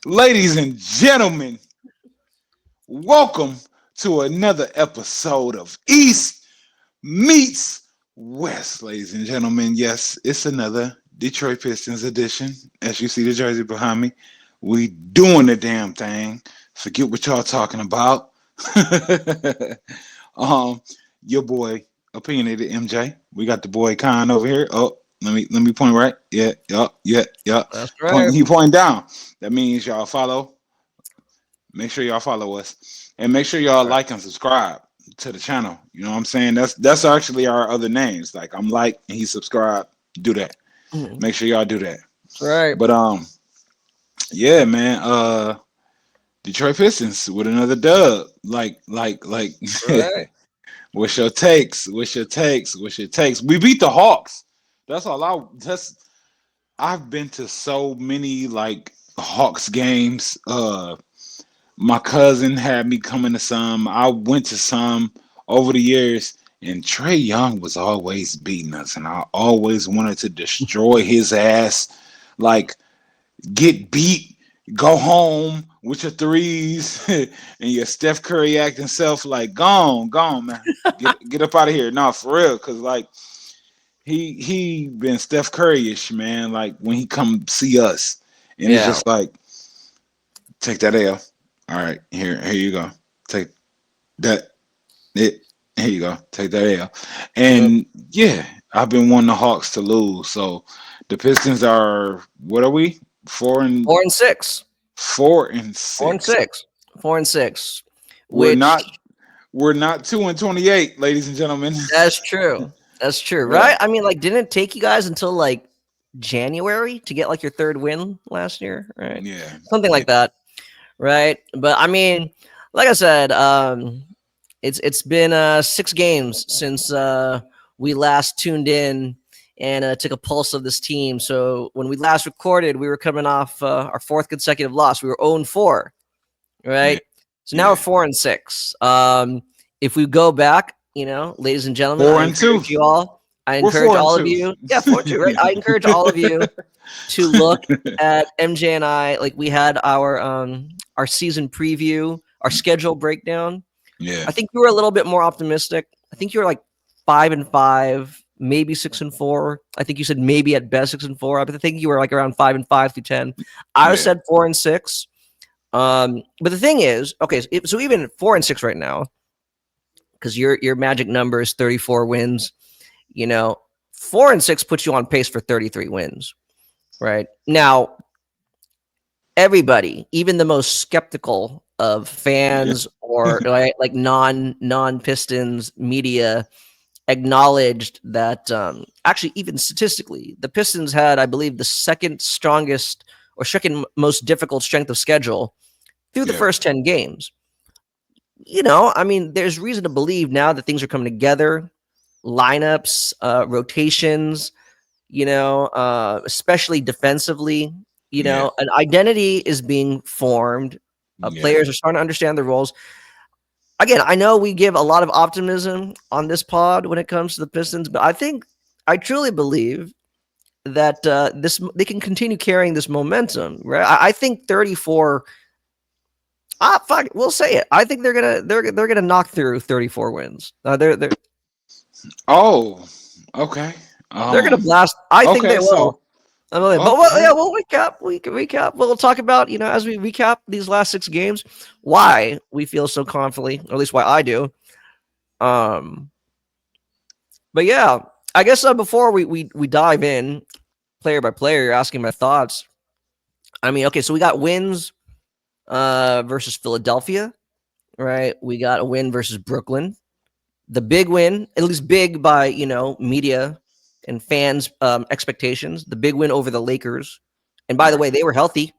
Ladies and gentlemen, welcome to another episode of East Meets West. Ladies and gentlemen, yes, it's another Detroit Pistons edition. As you see the jersey behind me, we doing the damn thing. Forget what y'all talking about. um, your boy opinionated MJ. We got the boy Khan over here. Oh, let me point right. Yeah, yeah. That's Point right. he pointing down. That means y'all follow. Make sure y'all follow us and make sure y'all like and subscribe to the channel. You know what I'm saying? That's actually our other names. Like I'm like and he subscribed. Do that. Mhm. Make sure y'all do that. That's right. But yeah, man. Detroit Pistons with another dub. Like. That's right. What's your takes? What's your takes? What's your takes? We beat the Hawks. That's all I. That's I've been to so many like Hawks games. My cousin had me coming to some. I went to some over the years, and Trey Young was always beating us, and I always wanted to destroy his ass. Like get beat, go home with your threes and your Steph Curry acting self. Like gone, man. Get up out of here. No, for real, cause like he been Steph Curry-ish, man. Like when he come see us, and it's Yeah. just like take that L. All right, here you go. Take that. It. Here you go. Take that L. Yep. And yeah, I've been wanting the Hawks to lose. So the Pistons are what are we? Four and 4-6. four and Four and six. six. 4-6. We're Which not we're not 2-28, ladies and gentlemen. that's true. That's true, Yeah, right? I mean, like, didn't it take you guys until like January to get like your third win last year, right? yeah, Something yeah, like that, right? But I mean, like I said, it's been 6 games since we last tuned in and took a pulse of this team. So when we last recorded, we were coming off our fourth consecutive loss. We were 0-4, yeah, right? So now we're yeah. 4-6. If we go back, ladies and gentlemen, Four I and two. encourage you all. I We're encourage four and all of two. you. Yeah, 4-2, right? I encourage all of you to look at MJ and I. Like we had our season preview, our schedule breakdown. Yeah, I think you were a little bit more optimistic. I think you were like 5-5, maybe 6-4. I think you said maybe at best 6-4. I think you were like around 5-5 through 10. I yeah, said 4-6. But the thing is, okay, so even 4-6 right now, because your magic number is 34 wins. 4-6 puts you on pace for 33 wins, right? Now, everybody, even the most skeptical of yeah, fans or like non Pistons media, acknowledged that actually, even statistically, the Pistons had, I believe, the second strongest or second most difficult strength of schedule through the yeah, first 10 games. I mean, there's reason to believe now that things are coming together, lineups, rotations, especially defensively, yeah, an identity is being formed. yeah, Players are starting to understand their roles. Again, I know we give a lot of optimism on this pod when it comes to the Pistons, but I truly believe that this they can continue carrying this momentum, right? I think 34. Fuck, we'll say it. I think they're gonna knock through 34 wins. Oh, okay. They're gonna blast. I think they Okay, will. so But okay. yeah, we'll recap. We can recap. We'll talk about as we recap these last 6 games, why we feel so confidently, or at least why I do. Um, but yeah, I guess before we dive in player by player, you're asking my thoughts. I mean, okay, so we got wins versus Philadelphia, right? We got a win versus Brooklyn. The big win, at least big by media and fans' expectations. The big win over the Lakers, and by the Right. way, they were healthy.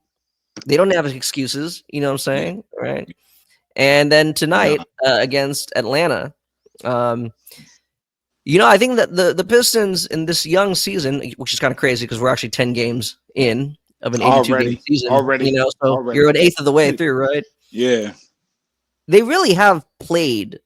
They don't have excuses. You know what I'm Yeah. saying, right? And then No. tonight against Atlanta, um, I think that the Pistons in this young season, which is kind of crazy because we're actually 10 games in of an 82 game Already. season. Already. So Already. you're an eighth of the way through, right? Yeah. They really have played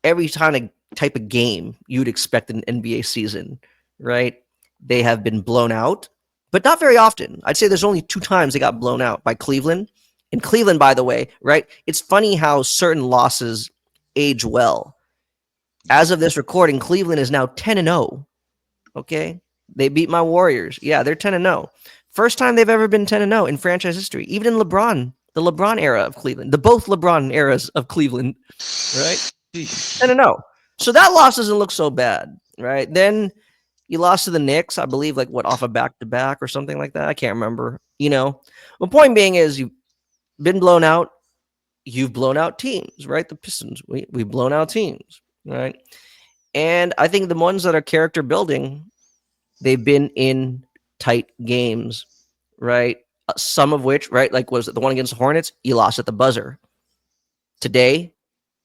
every type of game you'd expect in an NBA season, right? They have been blown out. but not very often. I'd say there's only 2 times they got blown out by Cleveland. And Cleveland, by the way, right? It's funny how certain losses age well. As of this recording, Cleveland is now 10-0. Okay? They beat my Warriors. Yeah, they're 10-0. First time they've ever been 10-0 in franchise history, even in the LeBron era of Cleveland, the both LeBron eras of Cleveland, right? 10-0. So that loss doesn't look so bad, right? Then you lost to the Knicks, I believe, like what, off a back-to-back or something like that. I can't remember. The point being is you've been blown out. You've blown out teams, right? The Pistons, we've blown out teams, right? And I think the ones that are character building, they've been in tight games, right? Some of which, right? Like, was it the one against the Hornets? You lost at the buzzer. Today,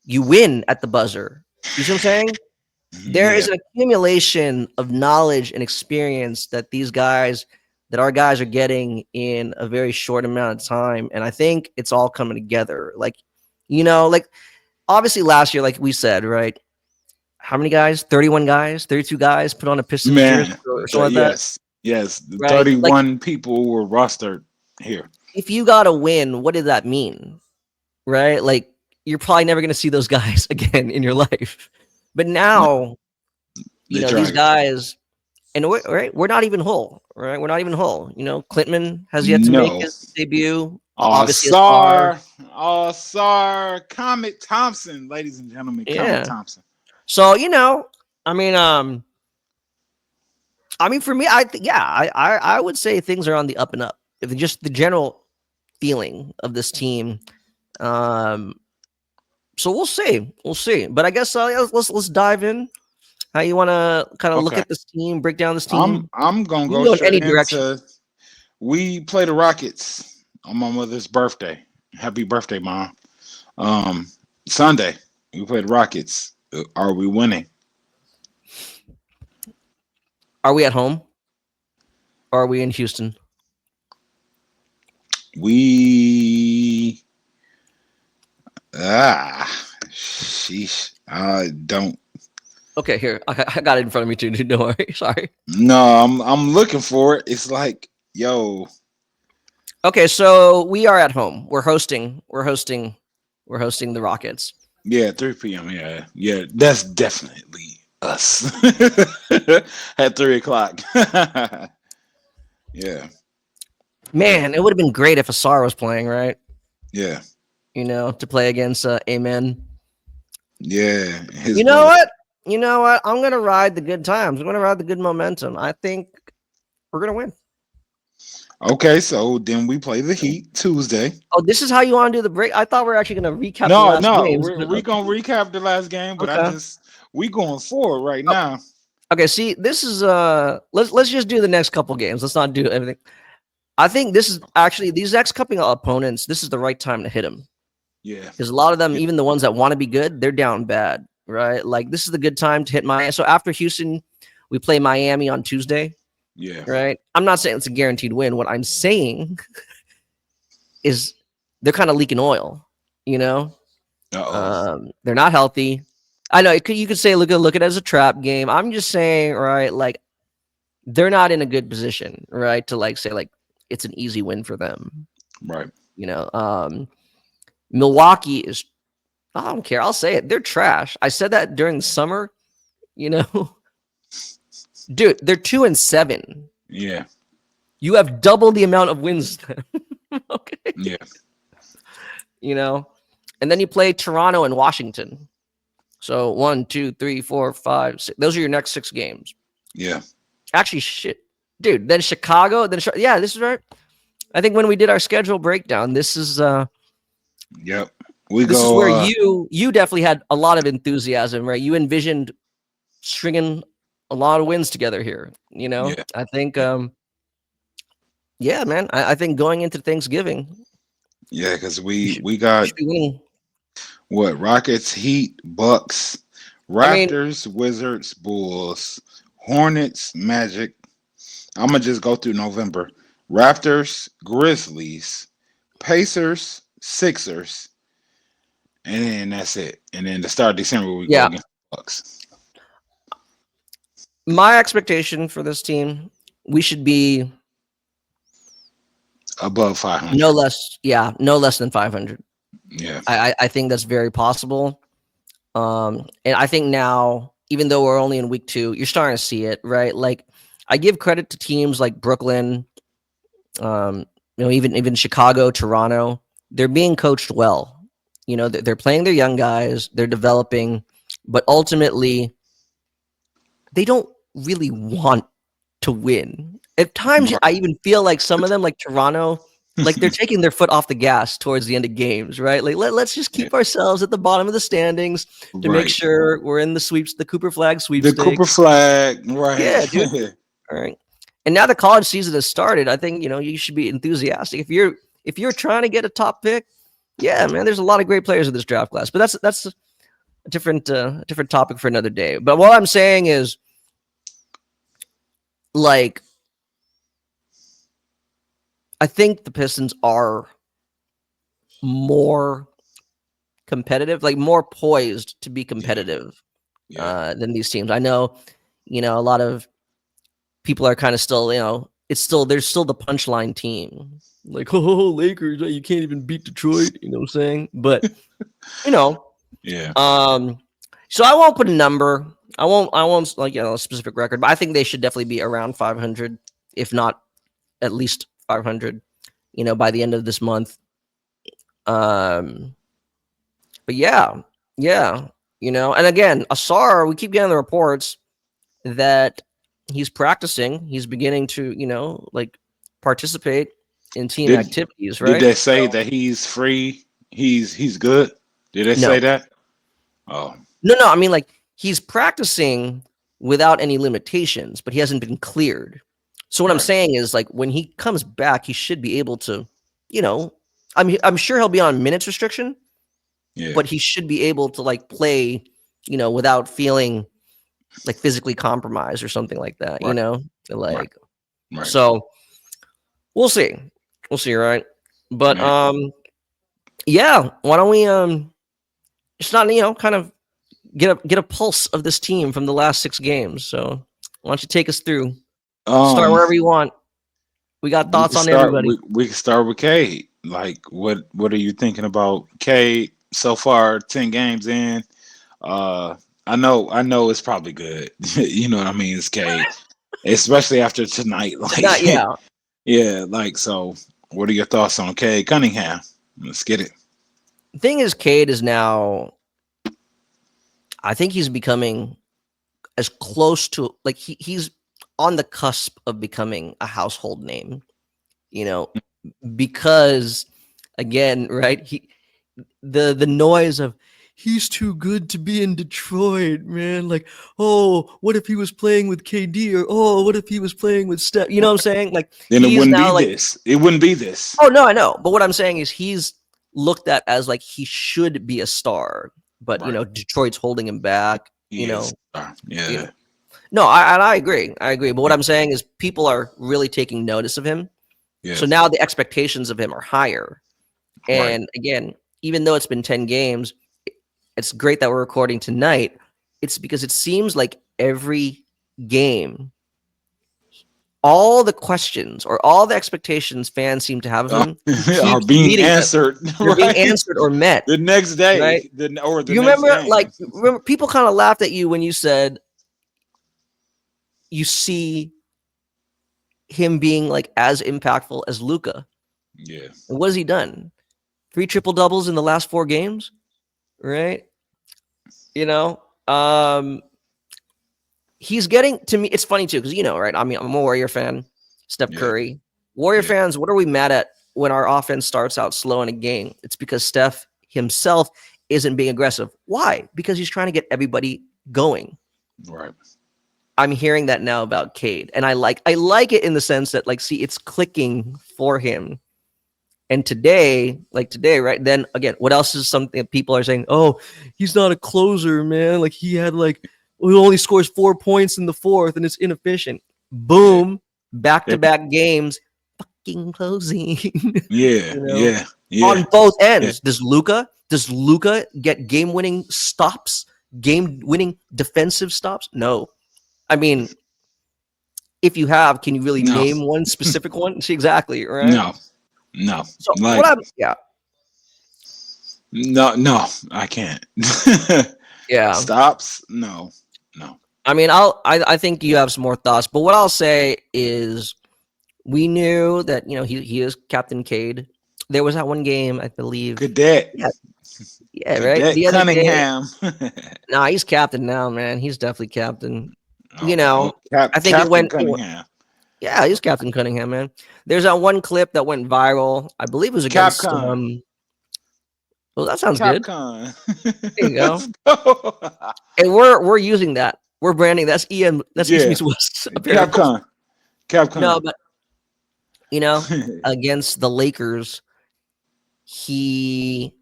you win at the buzzer. You see what I'm saying? There is an accumulation of knowledge and experience that our guys are getting in a very short amount of time. And I think it's all coming together. Like obviously last year, like we said, right? How many guys? 31 guys, 32 guys put on a Pistons jersey or something like that? Yes. Right? 31 people were rostered here. If you got to win, what did that mean? Right? Like, you're probably never going to see those guys again in your life. But now, these guys, and we're not even whole, right? We're not even whole. Clintman has yet to make his debut. Obviously, All-Star Comet Thompson, ladies and gentlemen. Comet Thompson. So, for me, I would say things are on the up and up. If just the general feeling of this team. So we'll see. But I guess let's dive in. How you want to kind of look at this team, break down this team? I'm gonna go straight into direction. We play the Rockets on my mother's birthday. Happy birthday, Mom. Sunday we play the Rockets. Are we winning? Are we at home? Or are we in Houston? Sheesh. I don't. Okay, here. I got it in front of me too. Don't worry. Sorry. No, I'm looking for it. It's like, yo. Okay, so we are at home. We're hosting the Rockets. Yeah, 3 p.m. Yeah. That's definitely us at 3:00. Yeah. Man, it would have been great if Asar was playing, right? Yeah. To play against Amen. Yeah. You know what? I'm going to ride the good times. I'm going to ride the good momentum. I think we're going to win. Okay, so then we play the Heat Tuesday. Oh, this is how you want to do the break? I thought we were actually going to recap the last games. We're going to recap the last game, but we going forward right now. Okay, see, this is let's just do the next couple games. Let's not do everything. I think this is actually these next couple opponents, this is the right time to hit them. Yeah. Because a lot of them, even the ones that want to be good, they're down bad, right? Like, this is the good time to hit Miami. So after Houston, we play Miami on Tuesday. Yeah. Right? I'm not saying it's a guaranteed win. What I'm saying is they're kind of leaking oil, They're not healthy. I know you could say look at it as a trap game. I'm just saying, right, like, they're not in a good position, right, to like say like it's an easy win for them. Right. Milwaukee is, I don't care. I'll say it. They're trash. I said that during the summer, Dude, they're 2-7. Yeah. You have double the amount of wins. Okay. Yeah. And then you play Toronto and Washington. So 1, 2, 3, 4, 5, 6. Those are your next 6 games. Yeah. Actually, shit. Dude, then Chicago. This is right. I think when we did our schedule breakdown, this is Yep. This is where you definitely had a lot of enthusiasm, right? You envisioned stringing a lot of wins together here. Yeah. I think, man. I think going into Thanksgiving. Yeah, because we got what? Rockets, Heat, Bucks, Raptors, Wizards, Bulls, Hornets, Magic. I'm gonna just go through November. Raptors, Grizzlies, Pacers, Sixers, and then that's it. And then the start of December we go against the Bucks. My expectation for this team, we should be above 500. No less, yeah, no less than 500. Yeah. I think that's very possible. And I think now, even though we're only in week 2, you're starting to see it, right? Like, I give credit to teams like Brooklyn, even Chicago, Toronto. They're being coached well. They're playing their young guys, they're developing, but ultimately, they don't really want to win. At times, I even feel like some of them, like Toronto, like they're taking their foot off the gas towards the end of games, right? Like let's just keep ourselves at the bottom of the standings to make sure we're in the Cooper Flag sweepstakes. The Cooper Flag, right? Yeah, dude. All right. And now the college season has started. I think you should be enthusiastic if you're trying to get a top pick. Yeah, man. There's a lot of great players in this draft class, but that's a different topic for another day. But what I'm saying is, like, I think the Pistons are more competitive, like more poised to be competitive than these teams. I know, a lot of people are kind of still, there's still the punchline team. Like, oh, Lakers, you can't even beat Detroit. You know what I'm saying? But, yeah. So I won't put a number. I won't like, a specific record, but I think they should definitely be around 500, if not at least 500, by the end of this month. But yeah. And again, Asar, we keep getting the reports that he's practicing. He's beginning to, like, participate in team activities, right? Did they say that he's free? He's good? Did they say that? Oh. No. I mean, like, he's practicing without any limitations, but he hasn't been cleared. So what I'm saying is, like, when he comes back, he should be able to, I'm sure he'll be on minutes restriction, but he should be able to, like, play, without feeling like physically compromised or something like that, So we'll see, right? But yeah, why don't we just not kind of get a pulse of this team from the last 6 games. So why don't you take us through? Start wherever you want. We got thoughts on everybody. We can start with Cade. Like, what are you thinking about Cade so far? 10 games in. I know it's probably good. You know what I mean? It's Cade, especially after tonight. Like, yeah. Like, so, what are your thoughts on Cade Cunningham? Let's get it. The thing is, Cade is now, I think he's becoming as close to, like, he's on the cusp of becoming a household name, because, again, right, the noise of he's too good to be in Detroit, man. Like, oh, what if he was playing with KD, or oh, what if he was playing with Steph? You know what I'm saying? Like, then it wouldn't be this. It wouldn't be this. Oh no, I know. But what I'm saying is he's looked at as, like, he should be a star, but Detroit's holding him back. Yeah. No, I agree. But what I'm saying is people are really taking notice of him. Yeah. So now the expectations of him are higher. And again, even though it's been 10 games, it's great that we're recording tonight. It's because it seems like every game, all the questions or all the expectations fans seem to have of him are being answered. They're being answered or met the next day. Right? You remember, people kind of laughed at you when you said you see him being, like, as impactful as Luka. Yeah. And what has he done? 3 triple doubles in the last 4 games, right? He's getting, to me, it's funny too, because, right? I mean, I'm a Warrior fan, Steph Curry. Warrior fans, what are we mad at when our offense starts out slow in a game? It's because Steph himself isn't being aggressive. Why? Because he's trying to get everybody going. Right. I'm hearing that now about Cade, and I like it in the sense that, like, see, it's clicking for him. And today, right? Then again, what else is something that people are saying? Oh, he's not a closer, man. Like, he only scores 4 points in the 4th, and it's inefficient. Boom, back-to-back games, fucking closing. Yeah. On both ends. Does Luka get game-winning stops? Game-winning defensive stops? No. I mean, if you have, can you really name one specific one? Exactly, right? No. No, So what like I'm yeah, no, I can't. yeah. Stops? No, no. I mean, I think you have some more thoughts, but what I'll say is we knew that he is Captain Cade. There was that one game, I believe. Cadet, Yeah, yeah, right. Cadet The other day, Cunningham. nah, he's captain now, man. He's definitely captain. You Oh, know, I think it Captain went. Cunningham. Yeah, he's Captain Cunningham, man. There's that one clip that went viral. I believe it was against. Capcom. Well, that sounds good. Capcom. There you go. Let's go. And we're using that. We're branding. That's EM. That's East Yeah, meets West apparel. Capcom. No, Capcom. but against the Lakers, he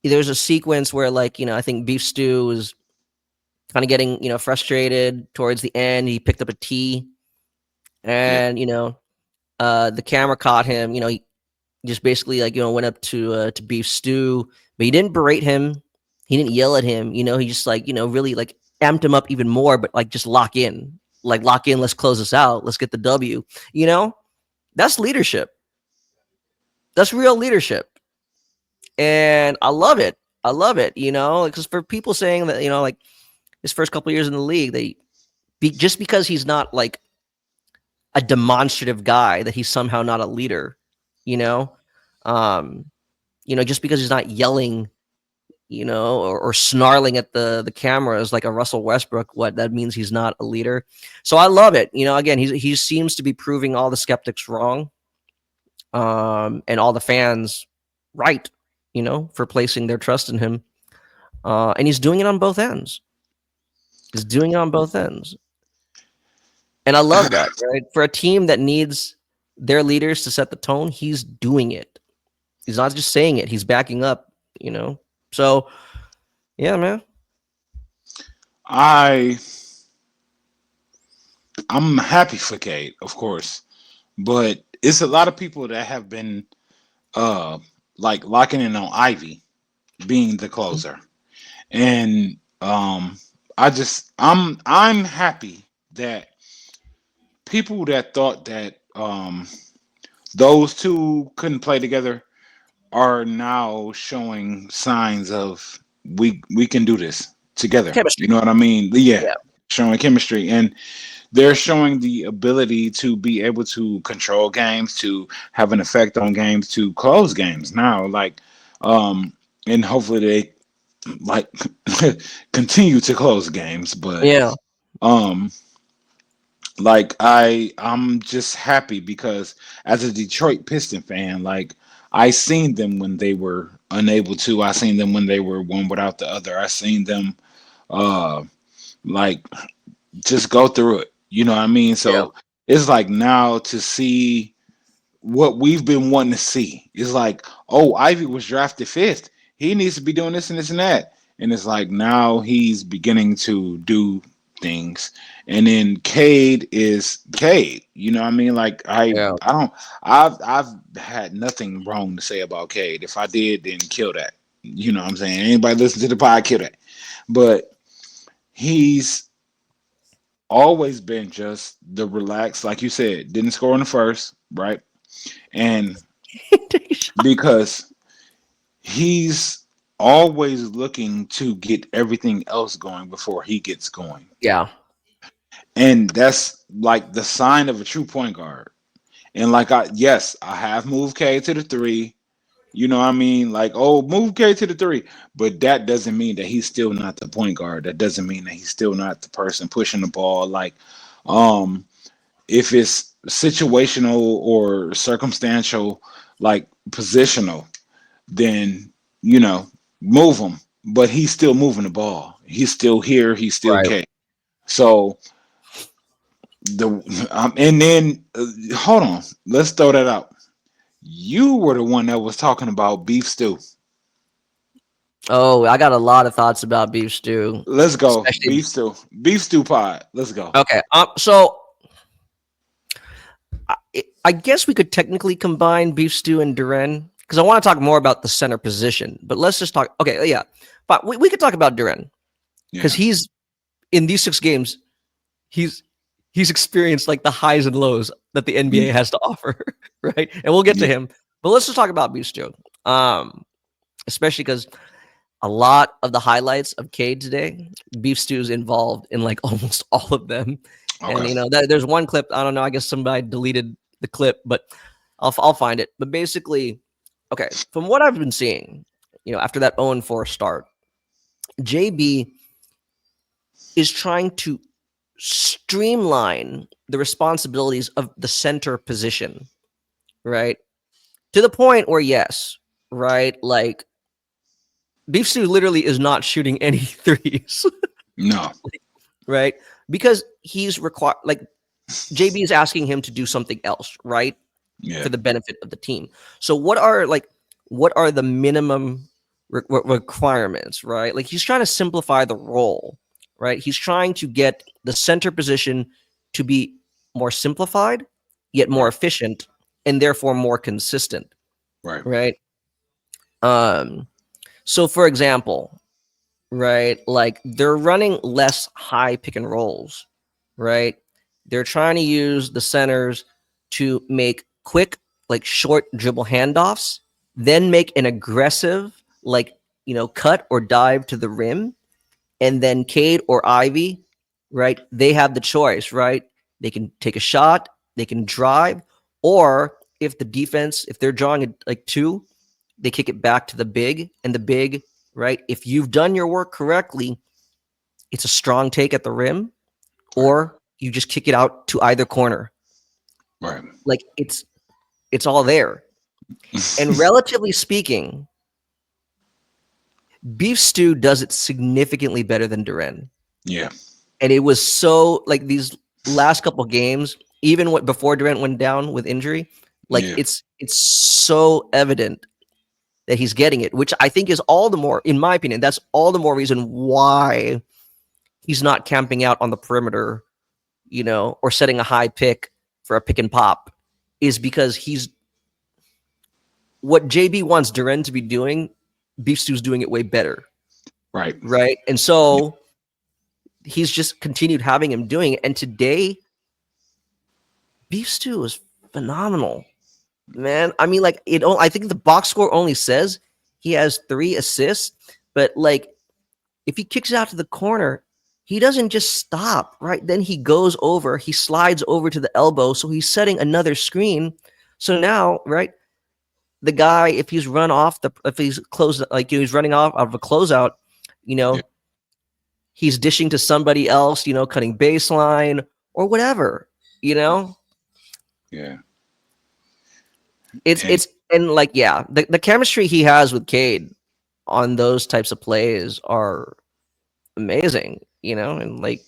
there's a sequence where I think Beef Stew was kind of getting frustrated towards the end. He picked up a tee, Yeah. and the camera caught him. He just basically went up to Beef Stew, but he didn't berate him. He didn't yell at him. He just really amped him up even more. But just lock in, lock in. Let's close this out. Let's get the W. That's leadership. That's real leadership, and I love it. I love it. Because for people saying that his first couple years in the league, just because he's not a demonstrative guy, that he's somehow not a leader. You know, um, just because he's not yelling, or snarling at the cameras like a Russell Westbrook, what that means he's not a leader. So I love it. Again, he seems to be proving all the skeptics wrong, and all the fans right, for placing their trust in him. And he's doing it on both ends. He's doing it on both ends. And I love that, right? For a team that needs their leaders to set the tone, he's doing it. He's not just saying it, he's backing up, So, yeah, man. I'm happy for Cade, of course, but it's a lot of people that have been uh locking in on Ivy being the closer. And I'm happy that people that thought that those two couldn't play together are now showing signs of we can do this together. You Chemistry. know what I mean? Yeah, Yeah. showing chemistry, and they're showing the ability to be able to control games, to have an effect on games, to close games now. Um, and hopefully they like continue to close games. But Yeah. um, I'm just happy because as a Detroit Piston fan, I seen them when they were unable to. I seen them when they were one without the other. I seen them uh like just go through it. You know what I mean? Yeah. So it's like now to see what we've been wanting to see. It's like, oh, Ivy was drafted fifth. He needs to be doing this and this and that. And it's like now he's beginning to do things. And then Cade is Cade. You know what I mean? Yeah. I don't I've had nothing wrong to say about Cade. If I did, then kill that. You know what I'm saying? Anybody listen to the pod, kill that. But he's always been just the relaxed, like you said, didn't score in the first, right? And because he's always looking to get everything else going before he gets going. Yeah. And that's like the sign of a true point guard. And I have moved K to the three. You know what I mean? Move K to the three. But that doesn't mean that he's still not the point guard. That doesn't mean that he's still not the person pushing the ball. If it's situational or circumstantial, positional, then move him. But he's still moving the ball. He's still here. He's still Right. K. So and then hold on, let's throw that out. You were the one that was talking about beef stew. Oh, I got a lot of thoughts about Beef Stew. Let's go. Especially Beef stew pod. Let's go. okay. So I guess we could technically combine Beef Stew and Duren because I want to talk more about the center position. But let's just talk. Okay, yeah, but we could talk about Duren because he's in these 6 games. He's experienced the highs and lows that the NBA has to offer, right? And we'll get to him. But let's just talk about Beef Stew. Especially because a lot of the highlights of Cade today, Beef Stew's involved in like almost all of them. And Okay. there's one clip, I don't know, I guess somebody deleted the clip, but I'll find it. But basically, okay, from what I've been seeing, after that 0-4 start, JB is trying to streamline the responsibilities of the center position, right? To the point where, yes, right, like Beef Stew literally is not shooting any threes, No. right? Because he's required, like JB is asking him to do something else, right? Yeah. For the benefit of the team. So what are the minimum requirements, right? Like he's trying to simplify the role, right? He's trying to get the center position to be more simplified, yet more efficient, and therefore more consistent, Right. right? So for example, right, like they're running less high pick and rolls, right? They're trying to use the centers to make quick, like short dribble handoffs, then make an aggressive, like, cut or dive to the rim. And then Cade or Ivey, right, they have the choice, right? They can take a shot, they can drive, or if they're drawing like two, they kick it back to the big, and the big, right? If you've done your work correctly, it's a strong take at the rim, or you just kick it out to either corner. Right. Like it's all there. And relatively speaking, Beef Stew does it significantly better than Duren. Yeah. And it was so like these last couple games, even before Duren went down with injury, like it's so evident that he's getting it, which I think is all the more, in my opinion, that's all the more reason why he's not camping out on the perimeter, or setting a high pick for a pick and pop, is because what JB wants Duren to be doing, Beef Stew's doing it way better. Right. Right. And so he's just continued having him doing it. And today, Beef Stew is phenomenal. Man, I mean, like I think the box score only says he has 3 assists, but like if he kicks it out to the corner, he doesn't just stop, right? Then he goes over, he slides over to the elbow, so he's setting another screen. So now, right, the guy, if he's running off of a closeout, he's dishing to somebody else, cutting baseline or whatever, Yeah. The chemistry he has with Cade on those types of plays are amazing, and like,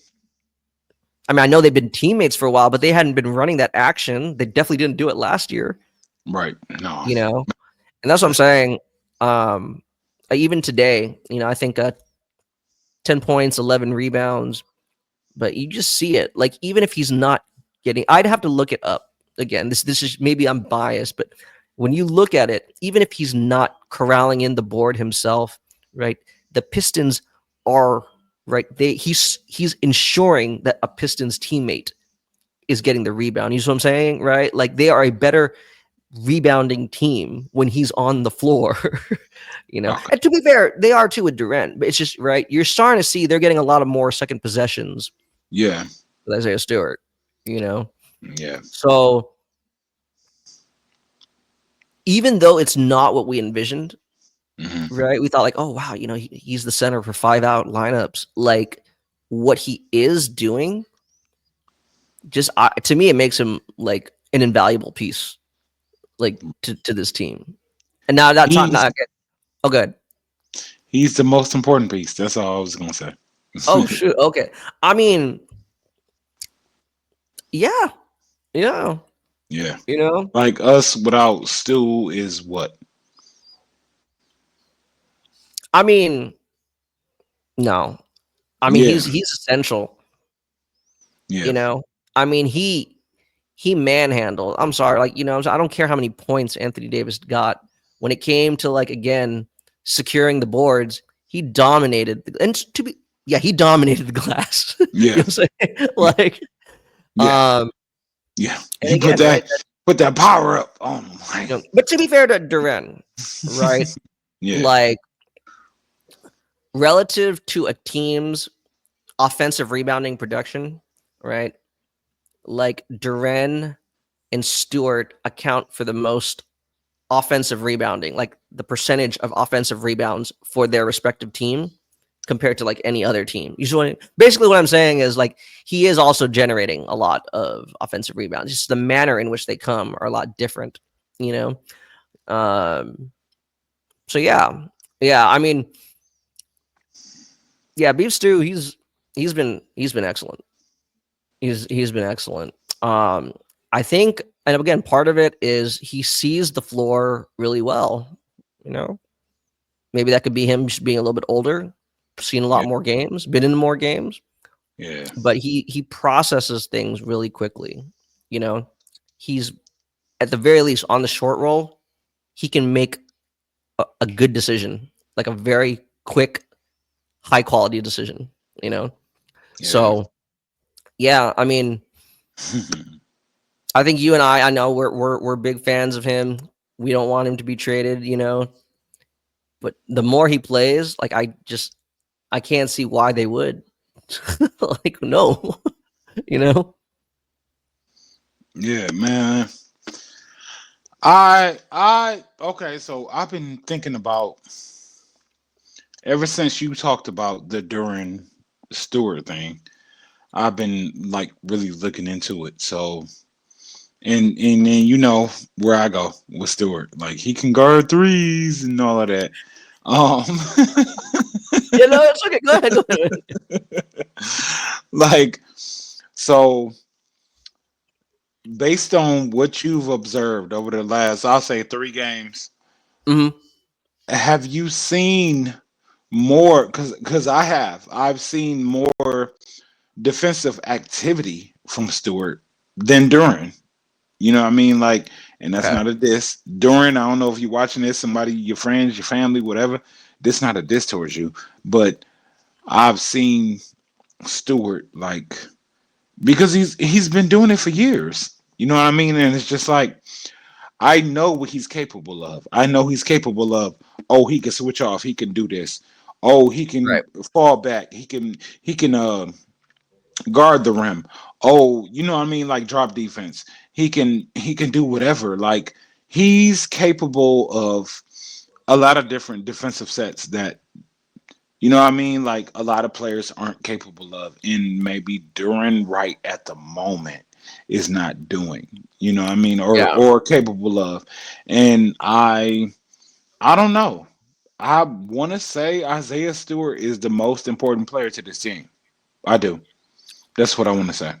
I mean, I know they've been teammates for a while, but they hadn't been running that action. They definitely didn't do it last year. Right. No. And that's what I'm saying. Even today, I think 10 points, 11 rebounds, but you just see it. Like, even if he's not getting, I'd have to look it up again. This is, maybe I'm biased, but when you look at it, even if he's not corralling in the board himself, right, the Pistons are right. He's ensuring that a Pistons teammate is getting the rebound. You know what I'm saying? Right? Like, they are a better rebounding team when he's on the floor. Okay. And to be fair, they are too with Duren, but it's just, right, you're starting to see they're getting a lot of more second possessions Yeah. with Isaiah Stewart. Yeah. So even though it's not what we envisioned, right, we thought like, oh wow, he's the center for 5-out lineups. Like, what he is doing, just to me, it makes him like an invaluable piece, like to this team. And now that's not good. Oh, good. He's the most important piece. That's all I was gonna say. Oh shoot. Okay. I mean, yeah. Like us without Stu is what? I mean, no. I mean, he's essential. Yeah. I mean, he manhandled. I'm sorry, like, I don't care how many points Anthony Davis got when it came to, like, again, securing the boards. He dominated, he dominated the glass. Yeah. You know what I'm saying? Like, yeah. He again, put put that power up on him. Like, But to be fair to Duren, right? yeah, Like relative to a team's offensive rebounding production, right? Like Duren and Stewart account for the most offensive rebounding, like the percentage of offensive rebounds for their respective team compared to like any other team. Basically what I'm saying is like he is also generating a lot of offensive rebounds. Just the manner in which they come are a lot different, you know? So yeah. Yeah, I mean, yeah, Beef Stew, he's been excellent. He's been excellent. I think, and again, part of it is he sees the floor really well. You know, maybe that could be him just being a little bit older, seen a lot yeah, more games, been in more games, yeah, but he processes things really quickly. You know, he's at the very least on the short roll, he can make a good decision, like a very quick, high quality decision. You know, yeah. so yeah, I mean, I think you and I know we're big fans of him. We don't want him to be traded, you know. But the more he plays, like I can't see why they would. Like no, you know. Yeah, man. Okay, so I've been thinking about ever since you talked about the Duren Stewart thing. I've been like really looking into it. So and then you know where I go with Stewart. Like he can guard threes and all of that. Um Yeah, no, it's okay. Go ahead, go ahead. like so based on what you've observed over the last I'll say 3 games, Hmm. have you seen more because I've seen more defensive activity from Stewart than Duren. You know what I mean? Like, and that's Okay. not a diss. Duren, I don't know if you're watching this, somebody, your friends, your family, whatever. This not a diss towards you, but I've seen Stewart like because he's been doing it for years. You know what I mean? And it's just like I know what he's capable of. I know he's capable of. Oh, he can switch off. He can do this. Oh, he can Right. fall back. He can guard the rim. Oh, you know what I mean? Like drop defense. He can do whatever. Like he's capable of a lot of different defensive sets that you know what I mean? Like a lot of players aren't capable of, and maybe Duran right at the moment is not doing. You know what I mean? Yeah. Or capable of. And I don't know. I want to say Isaiah Stewart is the most important player to this team. I do. That's what I want to say.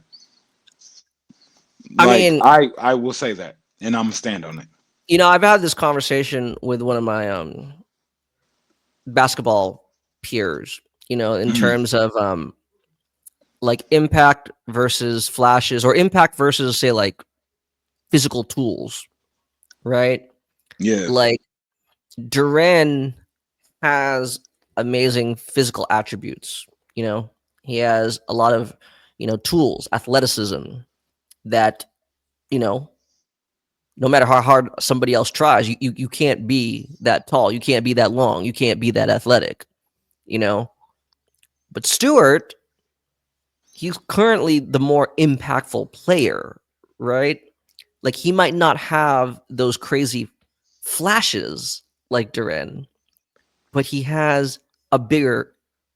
I Like mean, I will say that, and I'm gonna stand on it. you know, I've had this conversation with one of my basketball peers, you know, in Mhm. terms of like impact versus flashes or impact versus say like physical tools, right? Yeah, Like Duren has amazing physical attributes. You know, he has a lot of, you know, tools, athleticism that, you know, no matter how hard somebody else tries, you can't be that tall. You can't be that long. You can't be that athletic, you know. But Stewart, he's currently the more impactful player, right? Like he might not have those crazy flashes like Duren, but he has a bigger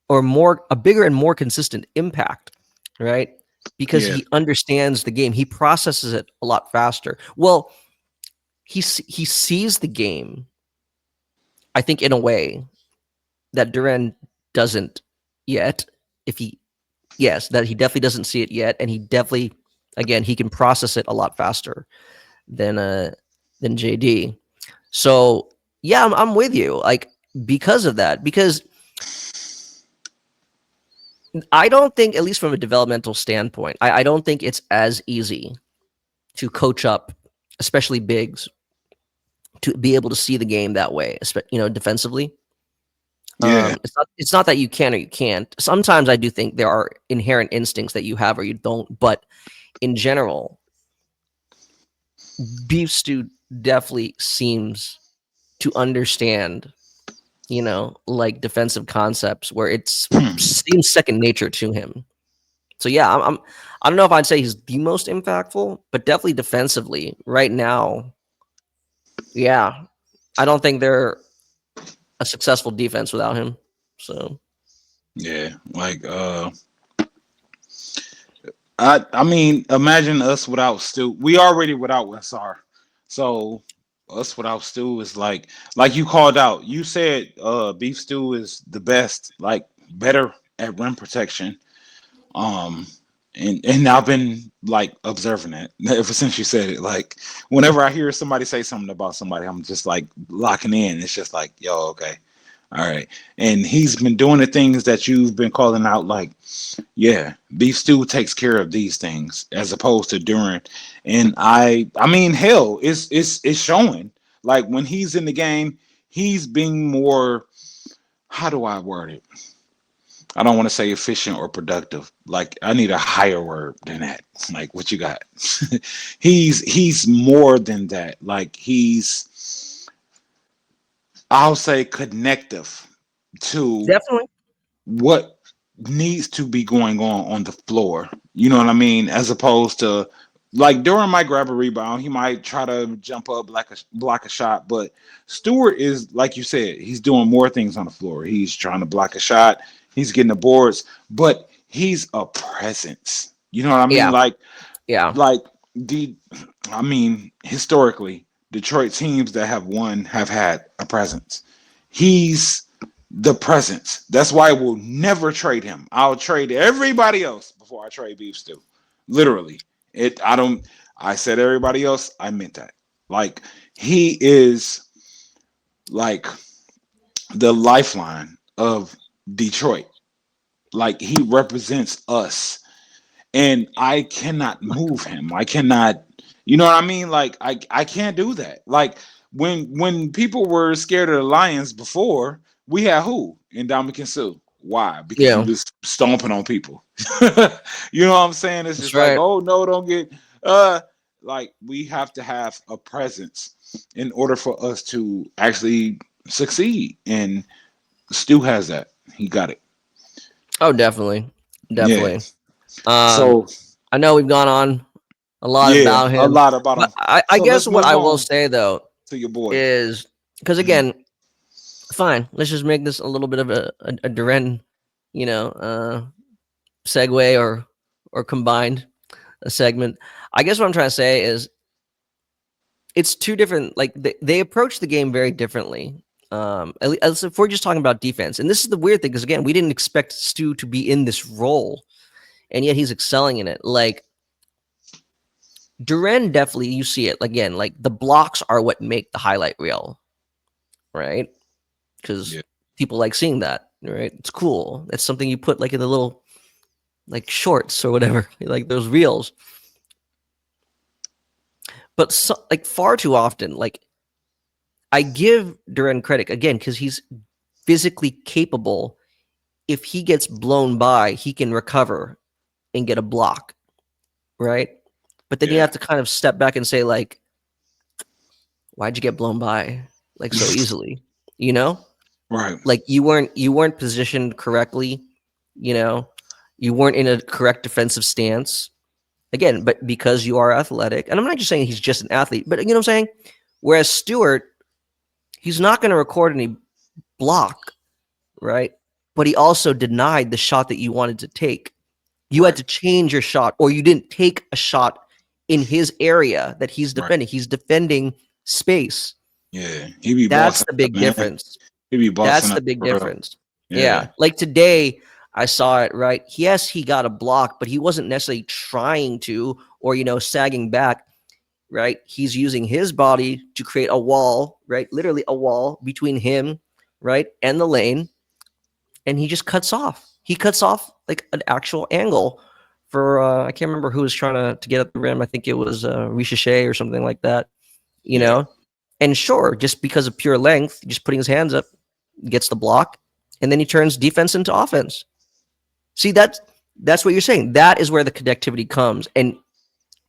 a bigger and more consistent impact, right? Because yeah, he understands the game. He processes it a lot faster. Well, he sees the game, I think, in a way that Duran doesn't yet. If he yes, that he definitely doesn't see it yet, and he definitely again he can process it a lot faster than JD. So yeah, I'm with you. Like because of that, because I don't think, at least from a developmental standpoint, I don't think it's as easy to coach up, especially bigs, to be able to see the game that way, you know, defensively. yeah, It's not that you can or you can't. Sometimes I do think there are inherent instincts that you have or you don't, but in general, Beef Stew definitely seems to understand, like defensive concepts where it's seems second nature to him. So yeah, I don't know if I'd say he's the most impactful, but definitely defensively right now. Yeah, I don't think they're a successful defense without him. So Yeah, like I mean, imagine us without Stu. We already without SR. So us without Stu is like you called out. You said Beef Stew is the best, like better at rim protection. Um and I've been like observing that ever since you said it. Like whenever I hear somebody say something about somebody, I'm just like locking in. It's just like, yo, okay. All right. And he's been doing the things that you've been calling out, like, yeah, Beef Stew takes care of these things as opposed to Duren. And I mean, hell, it's showing. Like when he's in the game, he's being more, how do I word it? I don't want to say efficient or productive. Like I need a higher word than that. Like what you got? He's more than that. Like he's, I'll say, connective to definitely, what needs to be going on the floor. You know what I mean? As opposed to like Duren might grab a rebound, he might try to jump up like a block a shot, but Stewart is like you said, he's doing more things on the floor. He's trying to block a shot, he's getting the boards, but he's a presence. You know what I mean? yeah, yeah, Like the I mean, historically, Detroit teams that have won have had a presence. He's the presence. That's why I will never trade him. I'll trade everybody else before I trade Beef Stew. Literally. I don't I said everybody else, I meant that. Like he is like the lifeline of Detroit. Like he represents us. And I cannot move him. I cannot, you know what I mean? Like I can't do that. Like when people were scared of the Lions before, we had who? Ndamukong Suh. Why? Because he yeah. was stomping on people. You know what I'm saying? It's That's just like, right. oh no, don't get like we have to have a presence in order for us to actually succeed. And Stu has that. He got it. Oh, definitely, Yeah. definitely. Um, So I know we've gone on a lot yeah, about a him, lot about but him. I So guess let's what move I will on say though to your boy. is because Mhm. again, fine. Let's just make this a little bit of a Duren, segue or combined a segment. I guess what I'm trying to say is it's two different. Like they approach the game very differently. As if we're just talking about defense, and this is the weird thing because again, we didn't expect Stu to be in this role, and yet he's excelling in it. Like Duren, definitely you see it again. Like the blocks are what make the highlight reel, right? Because Yeah. people like seeing that, right? It's cool. It's something you put like in the little like shorts or whatever, like those reels. But like far too often, like I give Duren credit again because he's physically capable. If he gets blown by, he can recover and get a block, right? But then you Yeah. have to kind of step back and say, like, why'd you get blown by like so easily? You know? Right. Like you weren't positioned correctly, you know, you weren't in a correct defensive stance. Again, but because you are athletic, and I'm not just saying he's just an athlete, but you know what I'm saying? Whereas Stewart, he's not going to record any block, right? But he also denied the shot that you wanted to take. You had Right. to change your shot, or you didn't take a shot in his area that he's Right. defending. He's defending space. Yeah. He be That's bossing the up, big man. difference. He be That's bossing the up big for real. difference. Yeah. Yeah. Like today, I saw it, right? Yes, he got a block, but he wasn't necessarily trying to or, sagging back, right? He's using his body to create a wall, right? Literally a wall between him, right? And the lane. And he just cuts off. He cuts off like an actual angle for, I can't remember who was trying to get at the rim. I think it was Ricochet or something like that, you Yeah. know? And sure, just because of pure length, just putting his hands up, gets the block, and then he turns defense into offense. See, that's what you're saying. That is where the connectivity comes, and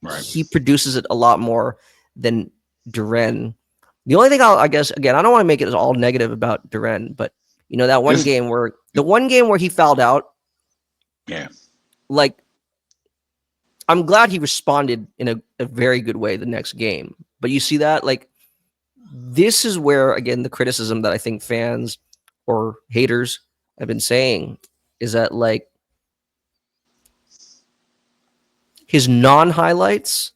Right. he produces it a lot more than Duren. The only thing I guess, again, I don't want to make it all negative about Duren, but that one game where he fouled out, Yeah. like, I'm glad he responded in a very good way the next game. But you see that, like, this is where, again, the criticism that I think fans or haters have been saying is that, like, his non-highlights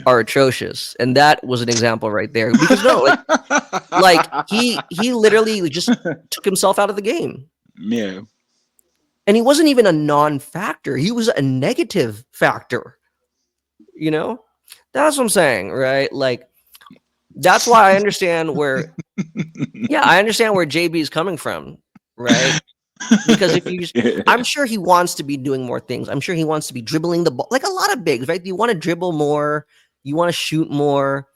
are atrocious. And that was an example right there. Because he literally just took himself out of the game. Yeah. And he wasn't even a non-factor. He was a negative factor. That's what I'm saying, right? Like, that's why I understand where JB is coming from, right? Because I'm sure he wants to be doing more things. I'm sure he wants to be dribbling the ball, like a lot of bigs, right? You want to dribble more, you want to shoot more.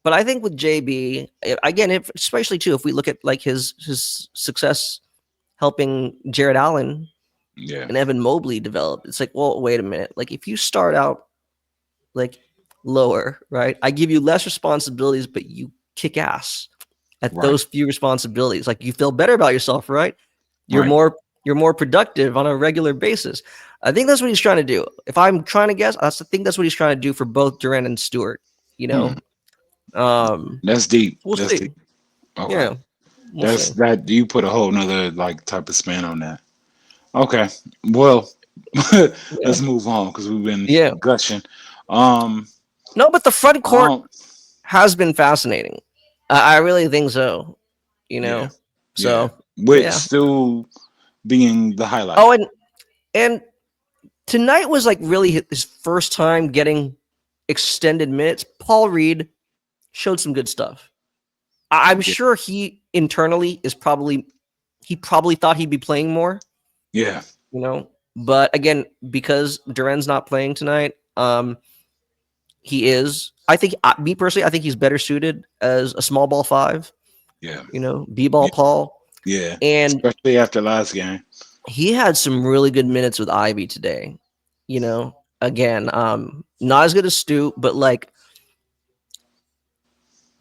But I think with JB, again, especially too, if we look at like his success helping Jared Allen and Evan Mobley develop, it's like, well, wait a minute. Like, if you start out like lower, right? I give you less responsibilities, but you kick ass at those few responsibilities. Like, you feel better about yourself, right? You're more productive on a regular basis. I think that's what he's trying to do. If I'm trying to guess, I think that's what he's trying to do for both Duren and Stewart. That's deep. We'll that's see. deep. Okay. Yeah. That you put a whole nother like type of spin on that. Okay. Well, let's move on because we've been gushing. No, but the front court has been fascinating. I really think so. With still being the highlight. Oh, and tonight was like really his first time getting extended minutes. Paul Reed showed some good stuff. I'm sure he internally he probably thought he'd be playing more. Yeah. But again, because Duren's not playing tonight, he is. I think, me personally, I think he's better suited as a small ball 5. Yeah. B-ball Paul. Yeah. And especially after last game. He had some really good minutes with Ivey today. Again, not as good as Stu, but like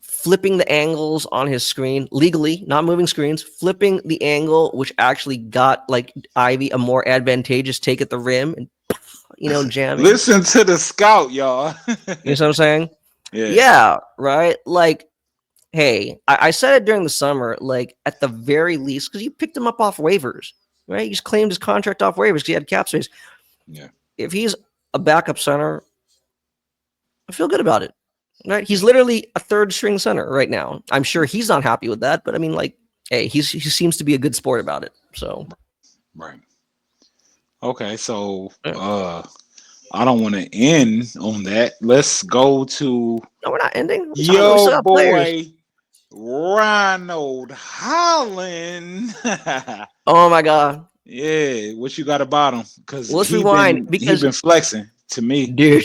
flipping the angles on his screen legally, not moving screens, flipping the angle, which actually got like Ivey a more advantageous take at the rim and jamming. Listen to the scout, y'all. You know what I'm saying? Yeah, right. Like, hey, I said it during the summer, like at the very least, because you picked him up off waivers, right? You just claimed his contract off waivers because he had cap space. Yeah. If he's a backup center, I feel good about it. Right? He's literally a third string center right now. I'm sure he's not happy with that, but I mean, like, hey, he seems to be a good sport about it. So, right. Okay, so I don't want to end on that. Let's go to no, we're not ending. Yo boy players. Ronald Holland. Oh my god. Yeah, what you got about him? Because let's rewind because he's been flexing to me, dude.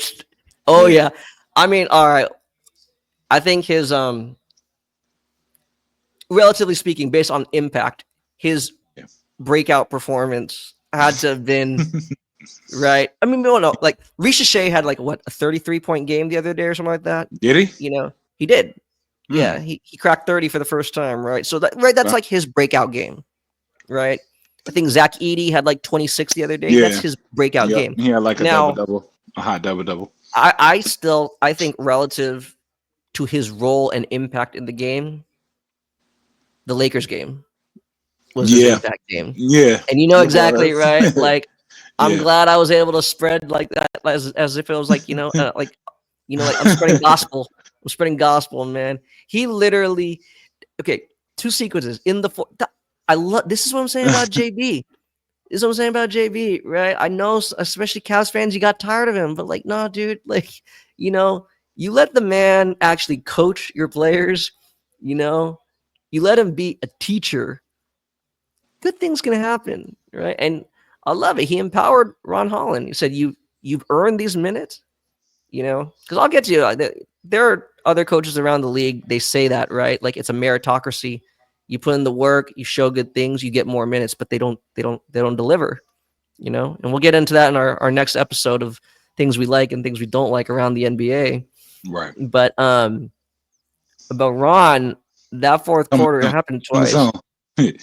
Oh yeah. I mean, all right. I think his relatively speaking, based on impact, his breakout performance had to have been right. I mean, no, like Ricochet had like what, a 33-point game the other day or something like that. Did he? He did. Yeah, he cracked 30 for the first time, right? So that's like his breakout game, right? I think Zach Edey had like 26 the other day. Yeah. That's his breakout game. He had like a double-double, a hot double-double. I think relative to his role and impact in the game, the Lakers game was his impact game. Yeah. And exactly, right? Like, I'm glad I was able to spread like that as if it was like, like I'm spreading gospel. I'm spreading gospel, man. He literally, two sequences in the I love, this is what I'm saying about JB. This is what I'm saying about JB, right? I know, especially Cavs fans, you got tired of him, but like, no, dude, like, you let the man actually coach your players, you let him be a teacher. Good things can happen, right? And I love it. He empowered Ron Holland. He said, you've earned these minutes, because I'll get to you. There are other coaches around the league. They say that, right? Like, it's a meritocracy. You put in the work, you show good things, you get more minutes, but they don't deliver, and we'll get into that in our next episode of things we like and things we don't like around the NBA. Right. But Ron, that fourth Come quarter, it on. happened Bring us twice. on.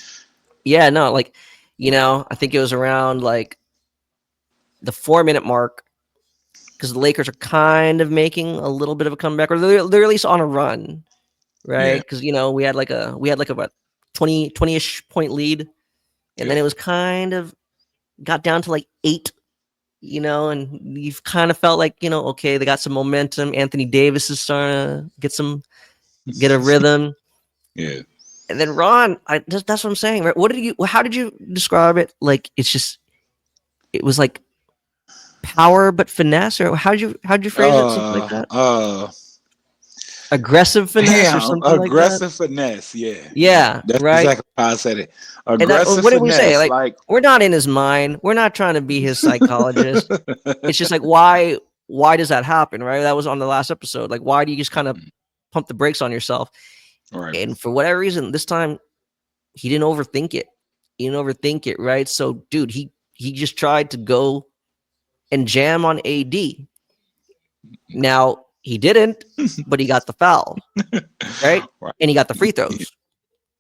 Yeah, no, like, I think it was around like the 4-minute mark because the Lakers are kind of making a little bit of a comeback, or they're at least on a run, right? Yeah. Because we had like a what 20-ish point lead, and then Yeah. it was kind of got down to like 8. And you've kind of felt like, okay, they got some momentum. Anthony Davis is starting to get a rhythm. Yeah. And then Ron, that's what I'm saying, right? How did you describe it? Like, it was like power but finesse, or how'd you phrase it? Something like that? Aggressive finesse or Damn, something like that? aggressive finesse. Yeah. Yeah. Yeah, That's right. exactly how I said it. And Aggressive what did we say? finesse. Like, Like, we're not in his mind. We're not trying to be his psychologist. It's just like, why does that happen, right? That was on the last episode. Like, why do you just kind of pump the brakes on yourself? right. And for whatever reason, this time he didn't overthink it. Right? So, dude, he just tried to go and jam on AD. Now he didn't, but he got the foul, right? Right. And he got the free throws.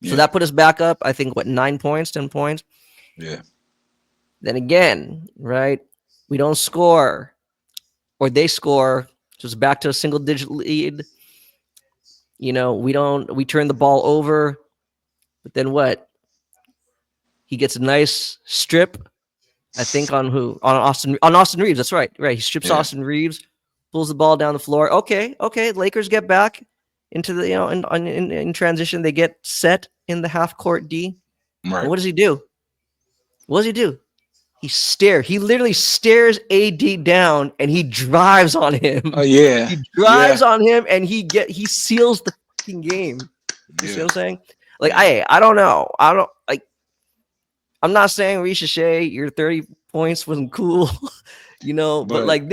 Yeah. So that put us back up, I think, 9 points, 10 points. Yeah. Then again, right? We don't score, or they score. So it's back to a single digit lead. We turn the ball over, but then what? He gets a nice strip, I think, on who? On Austin Reeves. That's right. Right. He strips Yeah. Austin Reeves, pulls the ball down the floor. Okay. Lakers get back into the, in transition. They get set in the half court D. Right. And what does he do? He literally stares AD down and he drives on him. Oh yeah. He drives on him and he seals the fucking game. You see what I'm saying? Like, I don't know. I'm not saying Risha, your 30 points wasn't cool, but like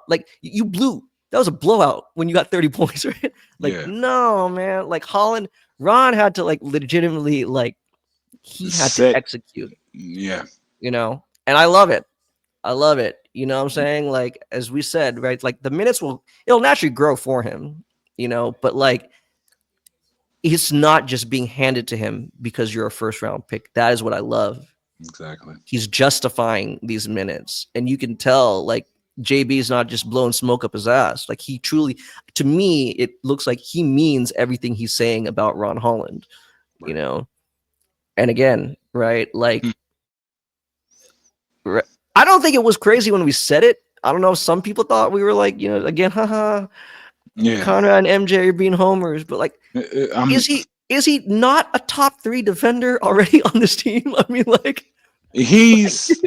like you blew. That was a blowout when you got 30 points, right? Like, no, man. Like Ron had to like legitimately he had to execute. Yeah. And I love it. You know what I'm saying? Like, as we said, right? Like the minutes it'll naturally grow for him, but like it's not just being handed to him because you're a first round pick. That is what I love. Exactly. He's justifying these minutes. And you can tell like JB is not just blowing smoke up his ass. Like he truly, to me, it looks like he means everything he's saying about Ron Holland, Right. And again, right? Like, I don't think it was crazy when we said it. I don't know. Some people thought we were like, again, haha. Yeah. Conrad and MJ are being homers, but like, is he not a top 3 defender already on this team? I mean, like, he's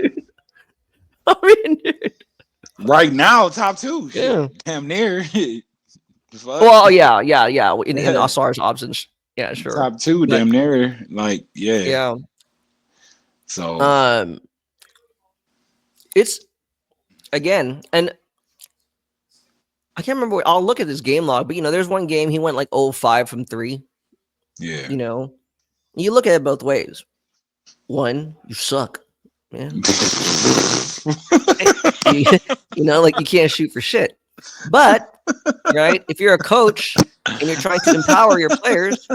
right now top 2. Yeah. Damn near. Well, yeah. In Asar's absence, yeah, sure. Top 2, damn near. Like, yeah. So, it's again, and I can't remember. I'll look at his game log, but there's one game he went like 0-5 from 3. Yeah. You look at it both ways. One, you suck, man. Like you can't shoot for shit. But right, if you're a coach and you're trying to empower your players,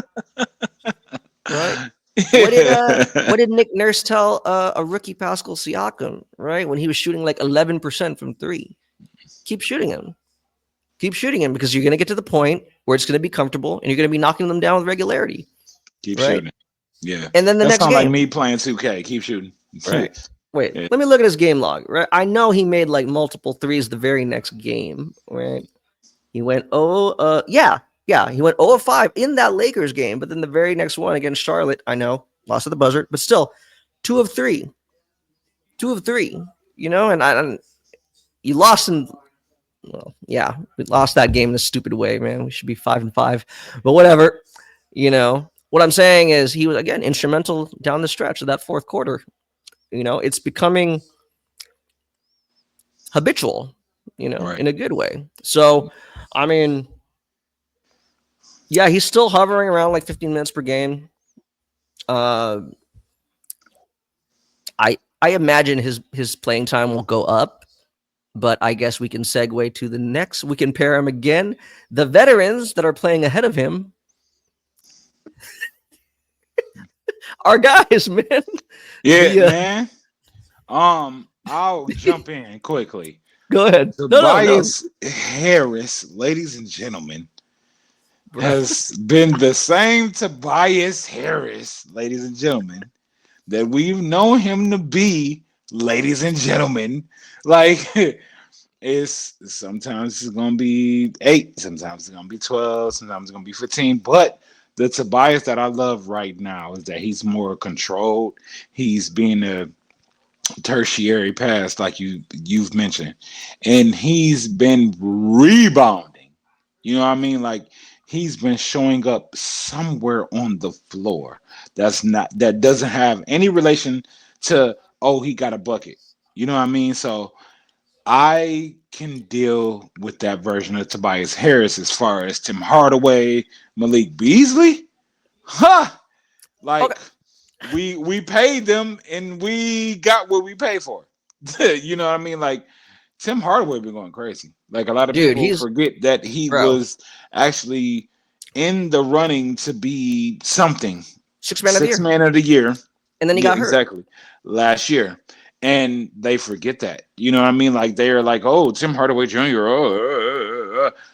right? What did Nick Nurse tell a rookie Pascal Siakam, right? When he was shooting like 11% from 3. Keep shooting him because you're going to get to the point where it's going to be comfortable and you're going to be knocking them down with regularity. Keep shooting. Yeah. And then the next game. Like me playing 2K. Keep shooting. Right. Wait, let me look at his game log, right? I know he made like multiple threes the very next game, right? He went, he went 0-5 in that Lakers game, but then the very next one against Charlotte, I know, lost at the buzzer, but still 2 of 3. 2 of 3, and you lost in, well, yeah, we lost that game in a stupid way, man. We should be 5-5, but whatever, What I'm saying is he was, again, instrumental down the stretch of that fourth quarter. It's becoming habitual, in a good way. So, I mean, yeah, he's still hovering around like 15 minutes per game. I imagine his playing time will go up, But I guess we can segue to the next. We can pair him again. The veterans that are playing ahead of him are guys, man. Yeah, The man. I'll jump in quickly. Go ahead. No. Tobias Harris, ladies and gentlemen, has been the same Tobias Harris, ladies and gentlemen, that we've known him to be, ladies and gentlemen. Like it's sometimes it's gonna be 8, sometimes it's gonna be 12, sometimes it's gonna be 15. But the Tobias that I love right now is that he's more controlled. He's being a tertiary pass, like you've mentioned, and he's been rebounding. You know what I mean? Like he's been showing up somewhere on the floor. That doesn't have any relation to he got a bucket. You know what I mean? So I can deal with that version of Tobias Harris as far as Tim Hardaway, Malik Beasley. Huh? Like Okay. we paid them and we got what we paid for. You know what I mean? Like Tim Hardaway been going crazy. Like a lot of Dude, people he's forget that he bro. was actually in the running to be something. 6 man of the year. Man of the year. And then he Yeah, got hurt. exactly. Last year. And they forget that. You know what I mean? Like they're like, oh, Tim Hardaway Jr.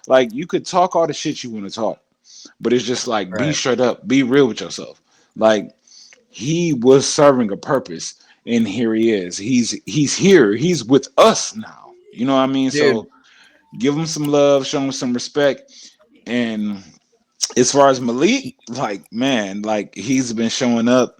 Like you could talk all the shit you want to talk, but it's just like be Right. straight up, be real with yourself. Like he was serving a purpose, and here he is. He's here. He's with us now. You know what I mean? Dude. So give him some love, show him some respect. And as far as Malik, like man, like he's been showing up.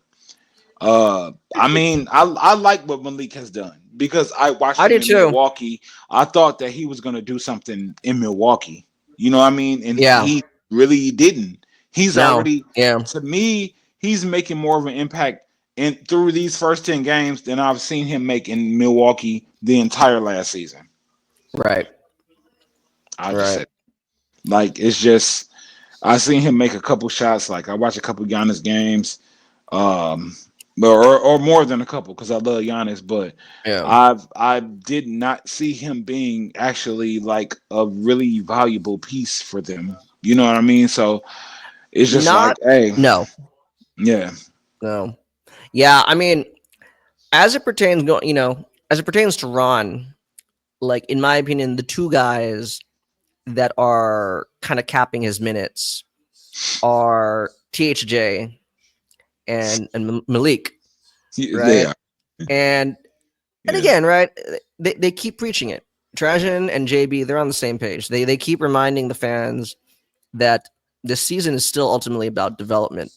I mean, I like what Malik has done because I watched I him did in too. Milwaukee. I thought that he was going to do something in Milwaukee. You know what I mean? And Yeah. he really didn't. He's No. already, Yeah. to me, he's making more of an impact in through these first 10 games than I've seen him make in Milwaukee the entire last season. Right. I just said, like, it's just I seen him make a couple shots. Like I watched a couple Giannis games. Or more than a couple because I love Giannis, but Yeah. I did not see him being actually like a really valuable piece for them. You know what I mean? So it's just Not like, hey, no. yeah, No. Yeah, I mean, as it pertains as it pertains to Ron, like in my opinion, the two guys that are kind of capping his minutes are THJ and Malik, they right? are. And Yeah. again, right? They keep preaching it. Trajan and JB, they're on the same page. They keep reminding the fans that this season is still ultimately about development.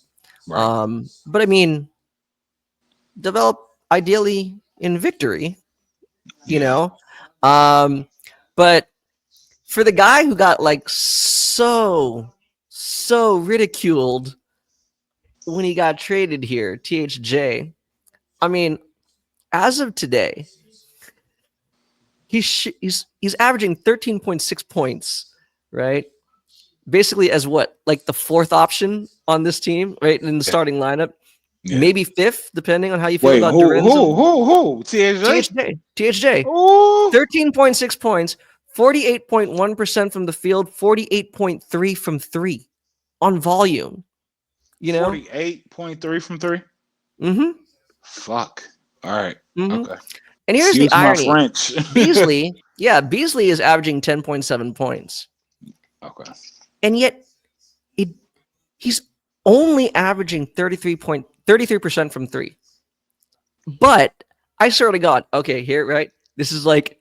Right. But I mean, develop ideally in victory, you Yeah. know. But for the guy who got like so ridiculed when he got traded here, THJ, I mean, as of today, he's averaging 13.6 points, right? Basically as what, like the fourth option on this team, right? In the starting lineup. Yeah. Maybe fifth, depending on how you feel Wait, about who? Duren. THJ? THJ. Oh, 13.6 points, 48.1% from the field, 48.3 from three on volume. 48.3 from 3. Mm-hmm. Fuck. All right. Mm-hmm. Okay. And here's Excuse the my irony. French. Beasley is averaging 10.7 points. Okay. And yet he's only averaging 33% from three. But I swear to God, okay, here, right? This is like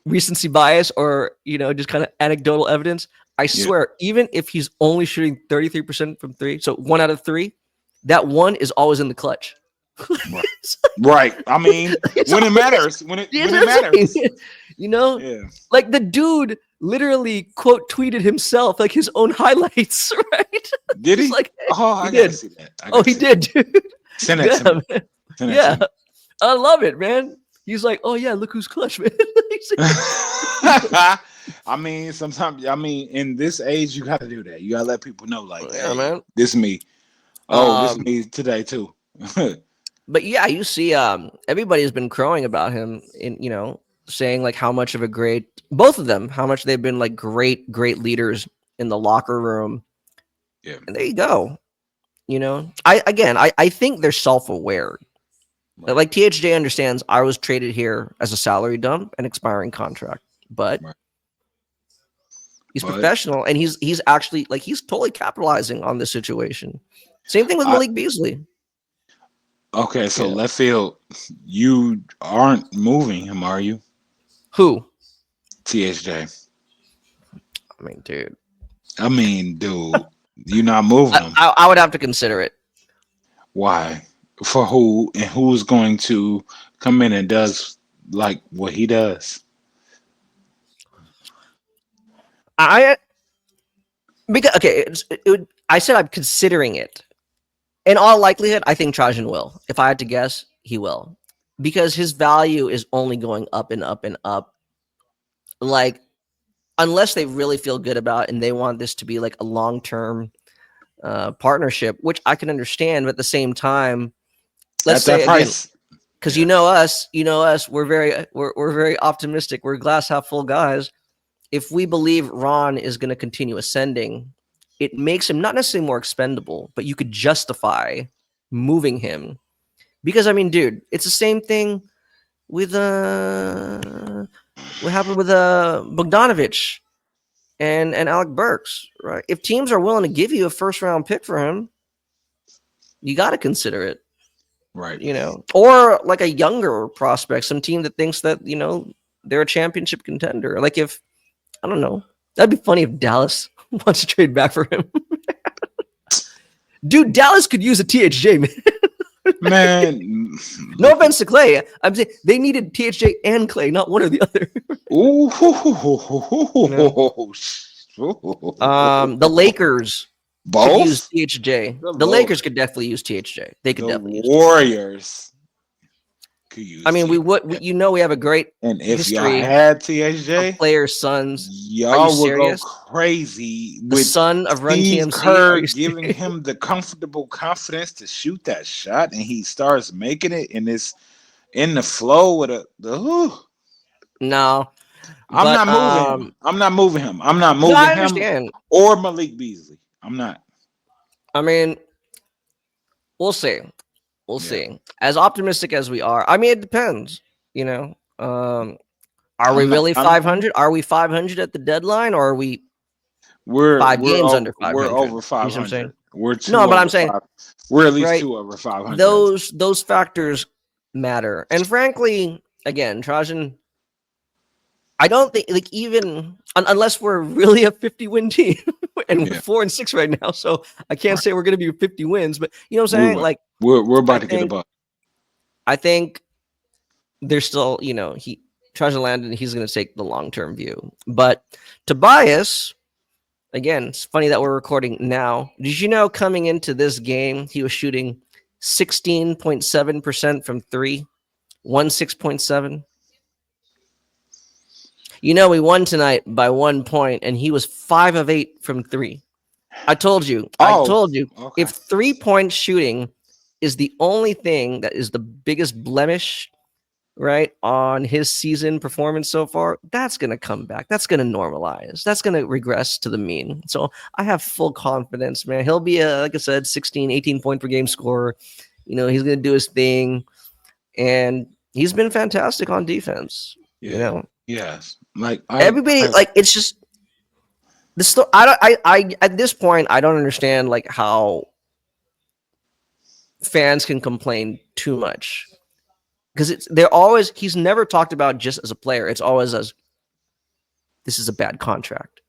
recency bias or, just kind of anecdotal evidence. I swear, even if he's only shooting 33% from three, so 1 out of 3, that one is always in the clutch. Right. Right. I mean, when it matters, when it matters. Yeah. Like the dude literally quote tweeted himself, like his own highlights, right? Did he? Like, I he gotta did. see that. He did, dude. Send that to me. Send that Yeah, to me. I love it, man. He's like, oh yeah, look who's clutch, man. I mean, sometimes, in this age, you got to do that. You got to let people know, like, Yeah, hey, man. this me. Oh, this me today too. But yeah, you see, everybody's been crowing about him in saying like how much of a great both of them, how much they've been like great leaders in the locker room. Yeah. And there you go. I think they're self-aware. Right. Like THJ understands I was traded here as a salary dump and expiring contract, but Right. he's But professional and he's actually like he's totally capitalizing on this situation. Same thing with I Malik Beasley. okay, so Yeah. left field, you aren't moving him, are you? Who? THJ. I mean, dude. I mean, dude, you're not moving him. I would have to consider it. Why? For who? And who's going to come in and does like what he does? I said I'm considering it. In all likelihood, I think Trajan will. If I had to guess, he will. Because his value is only going up and up and up. Like, unless they really feel good about it and they want this to be like a long-term partnership, which I can understand, but at the same time, let's At that say again, price, because yeah, you know us, we're very optimistic. We're glass half full guys. If we believe Ron is going to continue ascending, it makes him not necessarily more expendable, but you could justify moving him. Because I mean, dude, it's the same thing with what happened with Bogdanovich and Alec Burks, right? If teams are willing to give you a first round pick for him, you got to consider it, right. or like a younger prospect, some team that thinks that they're a championship contender. Like if I don't know, that'd be funny if Dallas wants to trade back for him. Dude, Dallas could use a THJ, man. Man, No offense to Clay. I'm saying they needed THJ and Clay, not one or the other. ooh, The Lakers could use both THJ. the The Lakers Lord, could definitely use THJ. They could the definitely use THJ. Warriors could use. I mean, we THJ. we have a great And if y'all history had of THJ, players' sons. Are you y'all would go serious? crazy The with son of Run Steve TMC. Kerr Are you giving serious? him the comfortable confidence to shoot that shot, and he starts making it, and it's in the flow with whew. No, I'm but not moving him. I'm not moving him. I'm not no, moving I him understand. or Malik Beasley. I'm not. I mean, we'll see. We'll Yeah. see. As optimistic as we are, I mean, it depends. Are we I'm not. really I'm. 500? Are we 500 at the deadline, or are we We're 5 games over. under We're 500? over You see what I'm saying? 500. We're No, two but I'm over saying, five. We're at least right? two over 500. Those factors matter. And frankly, again, Trajan, I don't think like even unless we're really a 50-win team, and we're Yeah. 4-6 right now, so I can't Right. say we're going to be 50 wins. But you know what I'm We saying? will. Like We're I about to get think above. I think there's still Trajan Landon. He's going to take the long-term view. But Tobias, again, it's funny that we're recording now. Did you know coming into this game he was shooting 16.7% from three, 6.7. We won tonight by 1 point, and he was 5 of 8 from three. I told you, Oh, if okay. 3-point shooting is the only thing that is the biggest blemish, right, on his season performance so far, that's going to come back. That's going to normalize. That's going to regress to the mean. So I have full confidence, man. He'll be like I said, 16, 18 point per game scorer. He's going to do his thing, and he's been fantastic on defense. Yeah. Yes. Like Everybody, like, it's just the story. I at this point, I don't understand like how fans can complain too much, because he's never talked about just as a player. It's always as this is a bad contract,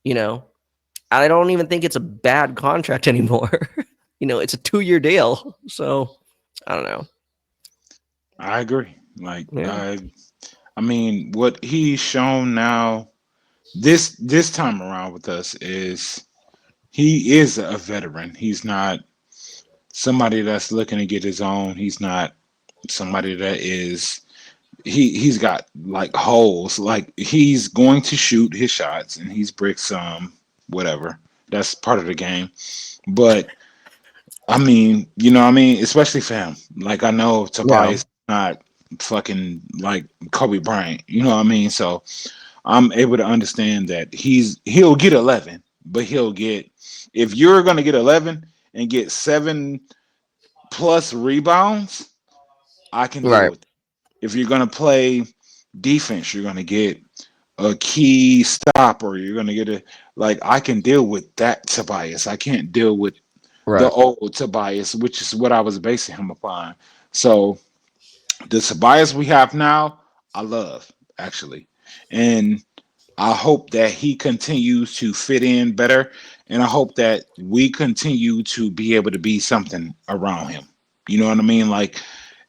I don't even think it's a bad contract anymore. It's a 2-year deal. So I don't know. I agree. Like Yeah. I mean, what he's shown now this time around with us is he is a veteran. He's not somebody that's looking to get his own. He's not somebody that is he's got like holes. Like he's going to shoot his shots and he's brick some whatever. That's part of the game. But I mean, especially for him. Like I know Yeah. Tobias not fucking like Kobe Bryant. You know what I mean? So I'm able to understand that he'll get 11, but he'll get, if you're gonna get 11 and get 7+ rebounds, I can deal Right. with it. If you're gonna play defense, you're gonna get a key stop, or you're gonna get a, like, I can deal with that Tobias. I can't deal with the Right. old Tobias, which is what I was basing him upon. So the Tobias we have now, I love actually, and I hope that he continues to fit in better, and I hope that we continue to be able to be something around him. You know what I mean? Like,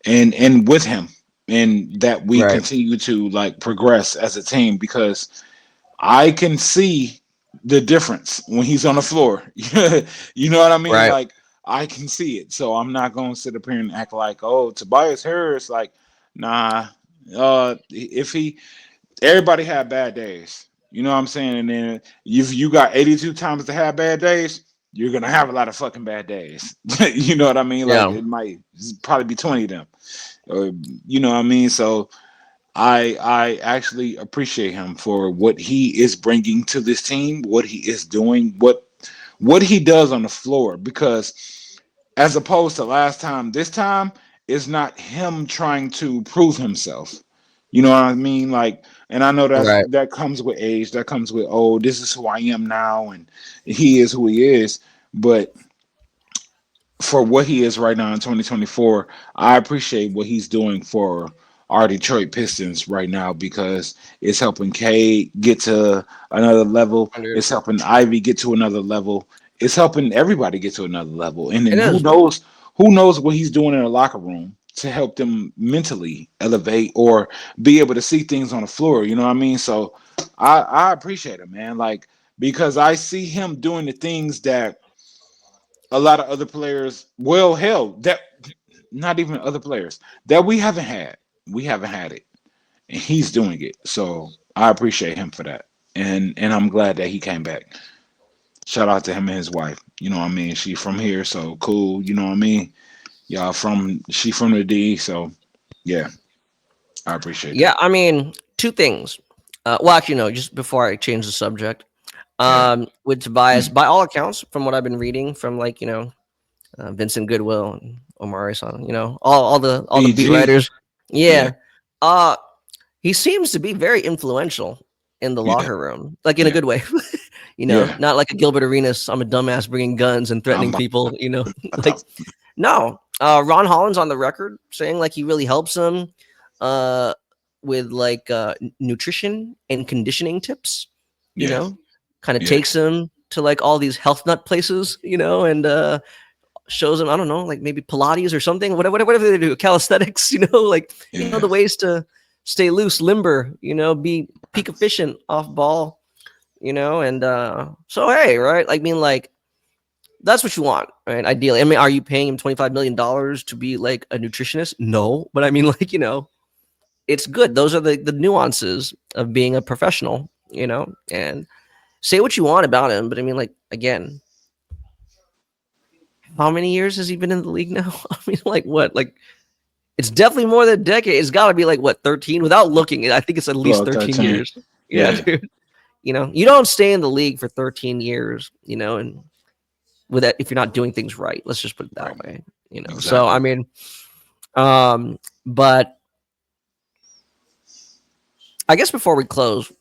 and with him, and that we Right. continue to like progress as a team, because I can see the difference when he's on the floor. You know what I mean? Right. Like, I can see it. So I'm not gonna sit up here and act like, oh, Tobias Harris, like, nah. If he, everybody had bad days. You know what I'm saying? And then if you got 82 times to have bad days, you're gonna have a lot of fucking bad days. You know what I mean? Like, Yeah. it might probably be 20 of them. Or, you know what I mean? So I actually appreciate him for what he is bringing to this team, what he is doing, what he does on the floor. Because as opposed to last time, this time is not him trying to prove himself. You know what I mean? Like, and I know Right. that comes with age, that comes with, oh, this is who I am now, and he is who he is. But for what he is right now in 2024, I appreciate what he's doing for our Detroit Pistons right now, because it's helping Cade get to another level. 100. It's helping Ivy get to another level. It's helping everybody get to another level. And It then is. who knows what he's doing in the locker room to help them mentally elevate or be able to see things on the floor. You know what I mean? So I appreciate it, man. Like, because I see him doing the things that a lot of other players, well, hell, that not even other players that we haven't had. We haven't had it, and he's doing it. So I appreciate him for that, and I'm glad that he came back. Shout out to him and his wife. You know what I mean? She from here, so cool. You know what I mean? Y'all from, she from the D, so yeah, I appreciate Yeah. that. I mean, two things. Well, actually, no. Just before I change the subject, Yeah. with Tobias, Hmm. by all accounts, from what I've been reading, from like Vincent Goodwill and Omari Son, all the beat BG. writers. Yeah. Yeah. He seems to be very influential in the Yeah. locker room, like in a Yeah. good way. Yeah. Not like a Gilbert Arenas. I'm a dumbass bringing guns and threatening I'm people. about Like no. Ron Holland's on the record saying like he really helps him uh, with like nutrition and conditioning tips. You yeah. know, kind of Yeah. takes him to like all these health nut places. And shows him, I don't know, like maybe Pilates or something, whatever they do, calisthenics, like the Yeah. ways to stay loose, limber, be peak efficient off ball, and so hey, right? I mean, like that's what you want, right? Ideally. I mean, are you paying him $25 million to be like a nutritionist? No, but I mean, like, it's good. Those are the nuances of being a professional, and say what you want about him, but I mean, like, again, how many years has he been in the league now? I mean, like what? Like it's definitely more than a decade. It's got to be like what, 13? Without looking, I think it's at least Well, 13 13. years. Yeah, Yeah. dude. You don't stay in the league for 13 years, and with that, if you're not doing things right, let's just put it that Right. way. So I Exactly. mean, but I guess before we close,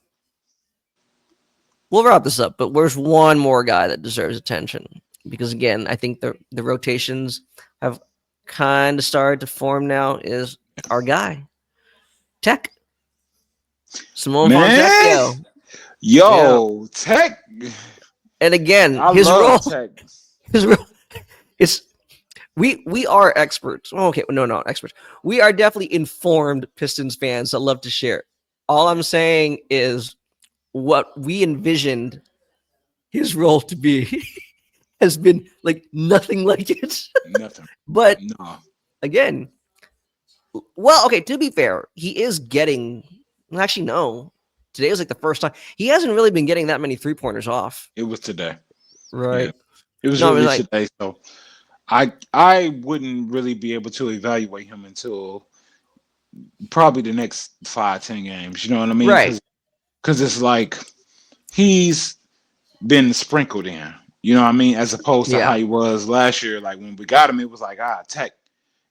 we'll wrap this up. But there's one more guy that deserves attention because again, I think the rotations have kind of started to form now. Is our guy Tech Simone Man, Fontecchio? Yeah, yo, Tech. and again, I his role, love Tech. his role is we are experts. Oh, okay, no, not experts. We are definitely informed Pistons fans that love to share. All I'm saying is what we envisioned his role to be has been like nothing like it. Nothing. But No. again, well, okay, to be fair, he is getting, well, actually, no. Today was like the first time. He hasn't really been getting that many 3-pointers off. It was today. Yeah. Right. It was No, it was really like, today. So I wouldn't really be able to evaluate him until probably the next 5-10 games. You know what I mean? Right. Because it's like he's been sprinkled in. You know what I mean? As opposed to Yeah. how he was last year. Like when we got him, it was like Tech.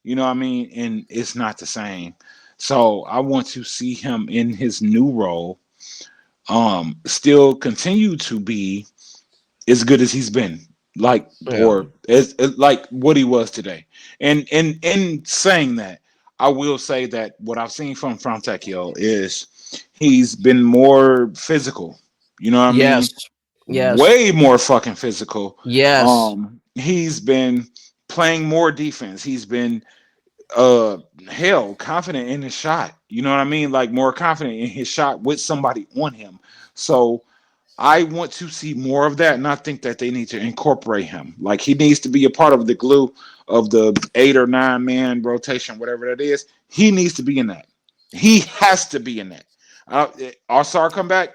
You know what I mean? And it's not the same. So I want to see him in his new role. Still continue to be as good as he's been, like Yeah. or as like what he was today. And in saying that, I will say that what I've seen from Fontecchio is he's been more physical. You know what I Yes. mean? Yes. Way more fucking physical. Yes. He's been playing more defense. He's been hell confident in his shot. You know what I mean? Like more confident in his shot with somebody on him. So I want to see more of that, and I think that they need to incorporate him. Like he needs to be a part of the glue of the 8 or 9 man rotation, whatever that is. He needs to be in that. He has to be in that. All-Star come back.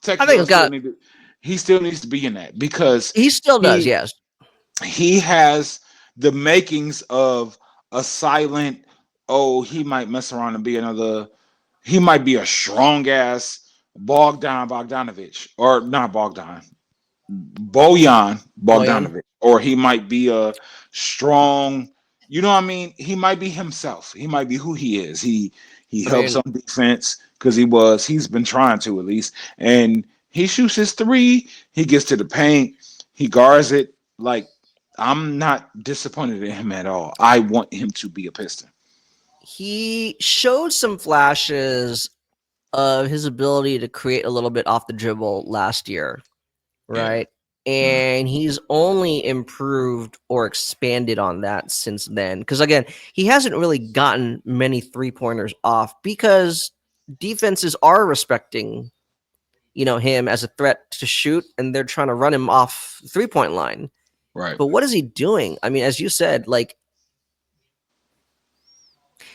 I think Techio it's still got. need to. He still needs to be in that because He still does. he Yes. he has the makings of a silent. Oh, he might mess around and be another. He might be a strong ass Bogdanovich, or not Boyan. Bogdanovich, or he might be a strong. You know what I mean? He might be himself. He might be who he is. He I helps mean, on defense because he's been trying to at least, and he shoots his three. He gets to the paint. He guards it. Like I'm not disappointed in him at all. I want him to be a Piston. he showed some flashes of his ability to create a little bit off the dribble last year, Yeah. right? And he's only improved or expanded on that since then. Because again, he hasn't really gotten many 3-pointers off because defenses are respecting, him as a threat to shoot, and they're trying to run him off 3-point line. Right. But what is he doing? I mean, as you said, like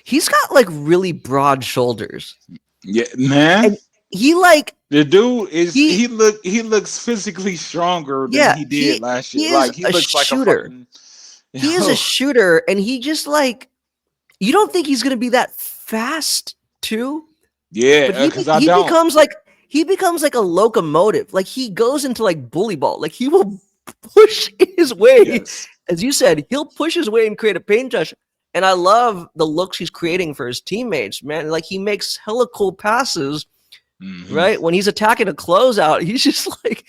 he's got like really broad shoulders, Yeah, man. and he like The dude is he he looks physically stronger than yeah he did he last he year. is Like he a looks like a shooter. fucking He is a shooter, and he just like you don't think he's gonna be that fast too, but yeah, he because I he don't. becomes like a locomotive. Like he goes into like bully ball. Like he will push his way, Yes. as you said, he'll push his way and create a paint touch. And I love the looks he's creating for his teammates, man. Like he makes hella cool passes, Hmm. right? When he's attacking a closeout, he's just like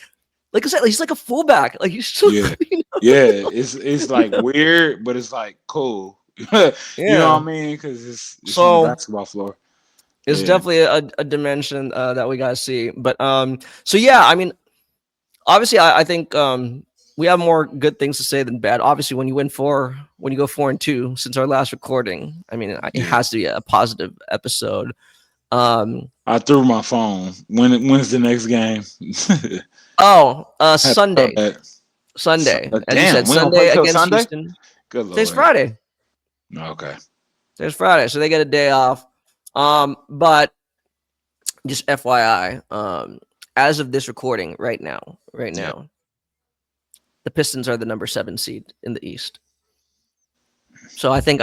I said, he's like a fullback. Like he's so Yeah. Yeah. It's like weird, but it's like cool. You know yeah. what I mean? Because it's on the So basketball floor. it's Yeah. definitely a dimension that we gotta see. But so yeah, I mean, obviously, I think we have more good things to say than bad. Obviously, when you go 4-2 since our last recording, I mean, it Yeah. has to be a positive episode. Um, I threw my phone. When's the next game? Had to throw Sunday, that. as you said, Damn, we don't play Sunday till against Sunday. Houston. Good Today's lord. Friday. Okay. Today's Friday, so they get a day off. But just FYI, as of this recording, right now, Yeah. the Pistons are the number 7 seed in the East. So I think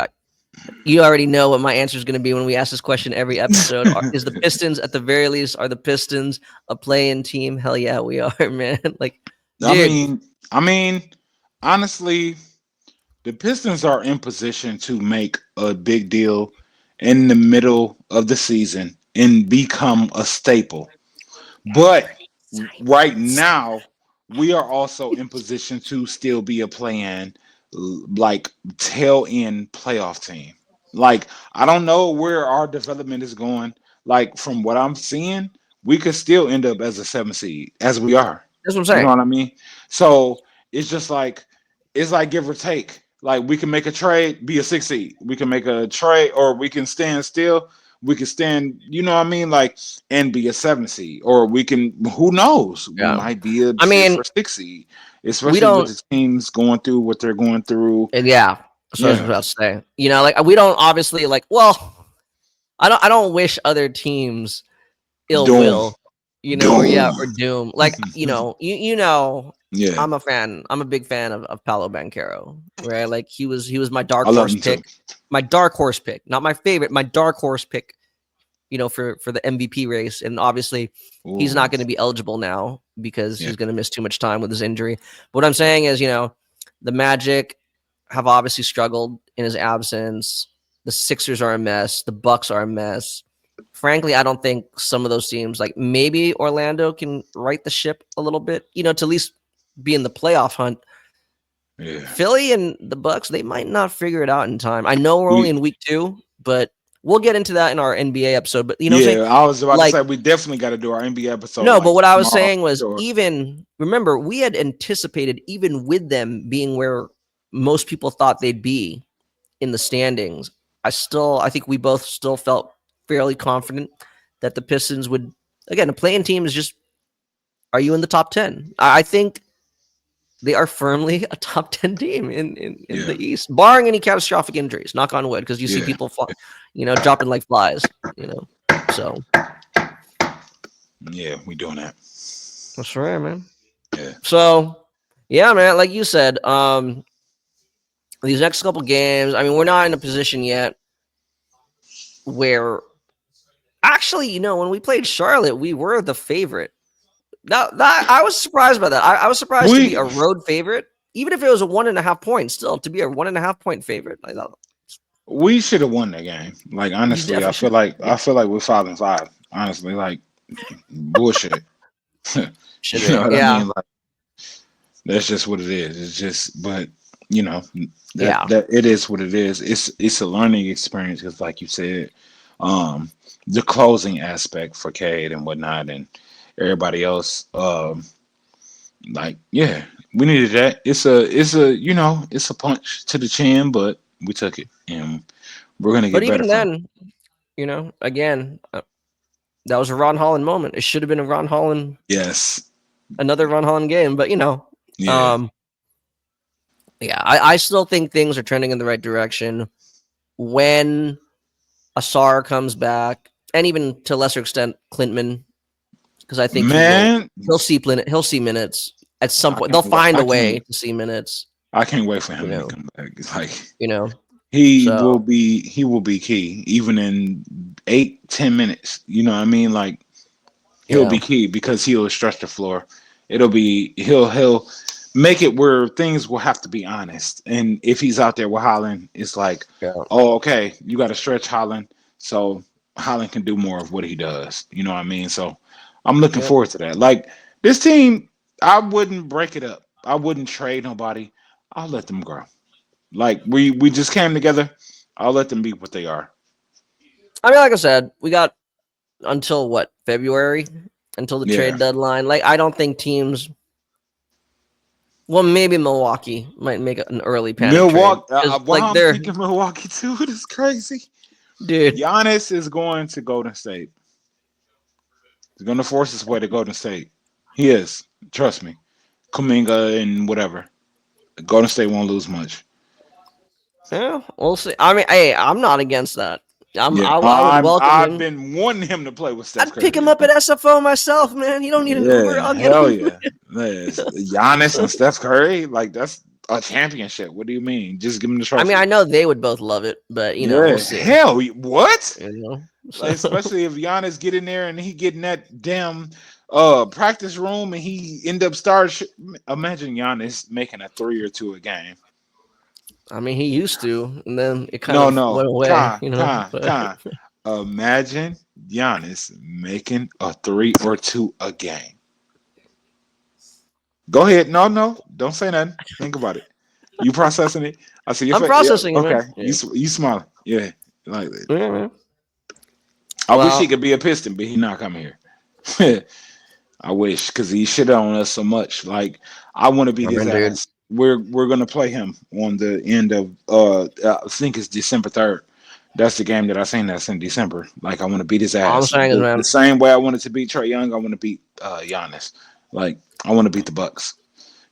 you already know what my answer is going to be when we ask this question every episode. Is the Pistons, at the very least, are the Pistons a play-in team? Hell yeah, we are, man. Like, I dude, mean, I mean, honestly, the Pistons are in position to make a big deal in the middle of the season and become a staple. But right now, we are also in position to still be a play-in, like tail end playoff team. Like I don't know where our development is going. Like from what I'm seeing, we could still end up as a 7 seed, as we are. that's what I'm You know saying. what I mean? So it's just like it's like give or take. Like we can make a trade, be a 6 seed. We can make a trade, or we can stand still. We can stand, you know what I mean, like and be a 7 seed, or we can. Who knows? We Yeah. might be a I fifth mean, or 6 seed, we especially with don't, the teams going through what they're going through. and yeah, that's what I was Yeah, about to say. Like, we don't obviously, like, well, I don't wish other teams ill doom, will, or yeah, doom. or doom. Like, you know, Yeah, I'm a fan. I'm a big fan of Paolo Banchero. Right, like he was my I dark love horse him too. pick, my dark horse pick, not my favorite, my dark horse pick. For the MVP race, and obviously he's Ooh, not going to be eligible now because yeah, he's going to miss too much time with his injury. But what I'm saying is, the Magic have obviously struggled in his absence. The Sixers are a mess. The Bucks are a mess. Frankly, I don't think some of those teams, like maybe Orlando, can right the ship a little bit, to at least be in the playoff hunt. yeah. Philly and the Bucks, they might not figure it out in time. I know we're only We in week 2, but we'll get into that in our NBA episode. But what I'm saying? Yeah, I was about to Like, say we definitely got to do our NBA episode no, but like what I was tomorrow. saying was, Sure. even remember, we had anticipated, even with them being where most people thought they'd be in the standings, I think we both still felt fairly confident that the Pistons would, again, a playing team is just, are you in the top 10? I think they are firmly a top 10 team in Yeah, the East, barring any catastrophic injuries, knock on wood, because you see yeah, people fall, dropping like flies. So yeah. We doing that. that's right, man. Yeah, So yeah, man, like you said, these next couple games, I mean, we're not in a position yet where actually, when we played Charlotte, we were the favorite. Now that I was surprised by that. I was surprised to be we a road favorite, even if it was a 1.5 point. Still, to be a 1.5 point favorite, I thought we should have won that game. Like you honestly, definitely should. Yeah, I feel like we're 5-5. Honestly, like bullshit. should You know be. what I Yeah, mean? Like that's just what it is. It's just, but you know that yeah, that it is what it is. It's a learning experience because, like you said, um, the closing aspect for Cade and whatnot, and everybody else. Like yeah, we needed that. It's a punch to the chin, but we took it, and we're gonna but get better even from it. then, again, that was a Ron Holland moment. It should have been a Ron Holland, Yes, another Ron Holland game, but yeah, um, yeah, I still think things are trending in the right direction when Asar comes back, and even to a lesser extent Clintman, because I think man. he'll see he'll see minutes at some I point. can't They'll wait. find a way to see minutes, I can't wait for you him to know, come back. It's like you know. he So will be key even in 8-10 minutes. You know what I mean? Like he'll yeah, be key because he'll stretch the floor. He'll make it where things will have to be honest. And if he's out there with Holland, it's like, yeah, oh, okay, you got to stretch Holland so Holland can do more of what he does. You know what I mean? So I'm looking yeah. forward to that. Like this team, I wouldn't break it up. I wouldn't trade nobody. I'll let them grow. Like we just came together. I'll let them be what they are. I mean, like I said, we got until what, February, until the Yeah. trade deadline. Like, I don't think teams. Well, maybe Milwaukee might make an early panic trade Milwaukee. because, Why like, I'm they're thinking Milwaukee too. It is crazy. dude. Giannis is going to Golden State. He's going to force his way to Golden State. He is. Trust me. Kuminga and whatever. Golden State won't lose much. Yeah, we'll see. I mean, hey, I'm not against that. Yeah, I would welcome I've him. been wanting him to play with Steph I'd pick him Curry. up at SFO myself, man. You don't need an Uber. Yeah, I'll get hell him. yeah. Yes. Giannis and Steph Curry, like that's a championship. What do you mean? Just give him the I mean, trophy. I know they would both love it, but we'll Yeah, see. hell, what? You know, Like, so, especially if Giannis get in there and he get in that damn practice room and he end up imagine Giannis making a 3 or 2 a game. I mean, he used to, and then it kind No, of no, went away. Con, Con, But Con. Imagine Giannis making a 3 or 2 a game. Go ahead. No, no, don't say nothing. Think about it. You processing it? I see your I'm face. Yeah, processing it, okay. man. Yeah, You smiling? Yeah, like that. yeah, man. I wish he Well, could be a Piston, but he not coming here. I wish because he shit on us so much. Like I want to beat I his mean, dude. ass. We're gonna play him on the end of I think it's December 3rd. That's the game that I seen that's in December. Like I want to beat his All I'm ass. saying is, The man, same way I wanted to beat Trey Young, I want to beat Giannis. Like I want to beat the Bucks.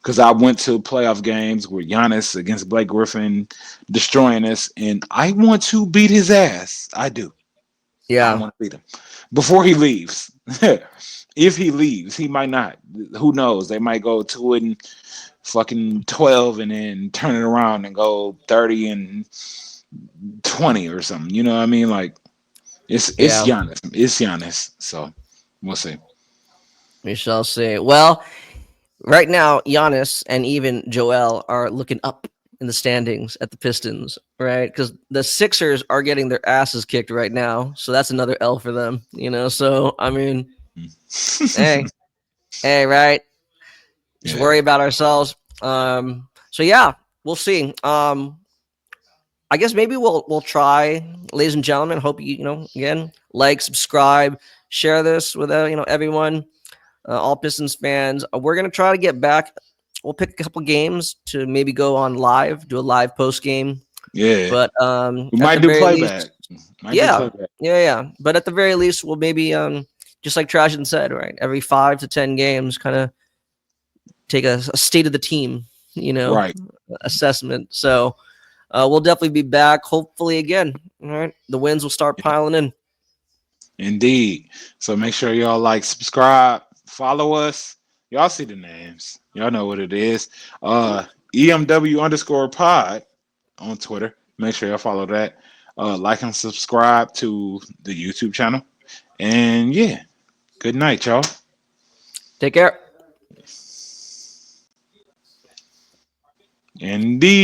Because I went to playoff games with Giannis against Blake Griffin destroying us, and I want to beat his ass. I do. I Yeah. want to beat him before he leaves. If he leaves, he might not. Who knows? They might go 2-12 and then turn it around and go 30-20 or something. You know what I mean? Like it's Yeah. Giannis. It's Giannis. So we'll see. We shall see. Well, right now, Giannis and even Joel are looking up in the standings at the Pistons, right? Because the Sixers are getting their asses kicked right now. So that's another L for them, you know? So, I mean, hey, hey, right? Just Yeah. worry about ourselves. So yeah, we'll see. I guess maybe we'll try, ladies and gentlemen. Hope you again like, subscribe, share this with everyone, all Pistons fans. We're gonna try to get back. We'll pick a couple games to maybe go on live, do a live post game. Yeah. But We at might the do very least, playback. Might do yeah, playback. yeah. But at the very least, we'll maybe just like Trajan said, right? Every 5 to 10 games, kind of take a state of the team, Right. assessment. So we'll definitely be back. Hopefully, again, all right. The wins will start piling in. Indeed. So make sure y'all like, subscribe, follow us. Y'all see the names. Y'all know what it is. EMW_pod on Twitter. Make sure y'all follow that. Like and subscribe to the YouTube channel. And yeah, good night, y'all. Take care. Indeed.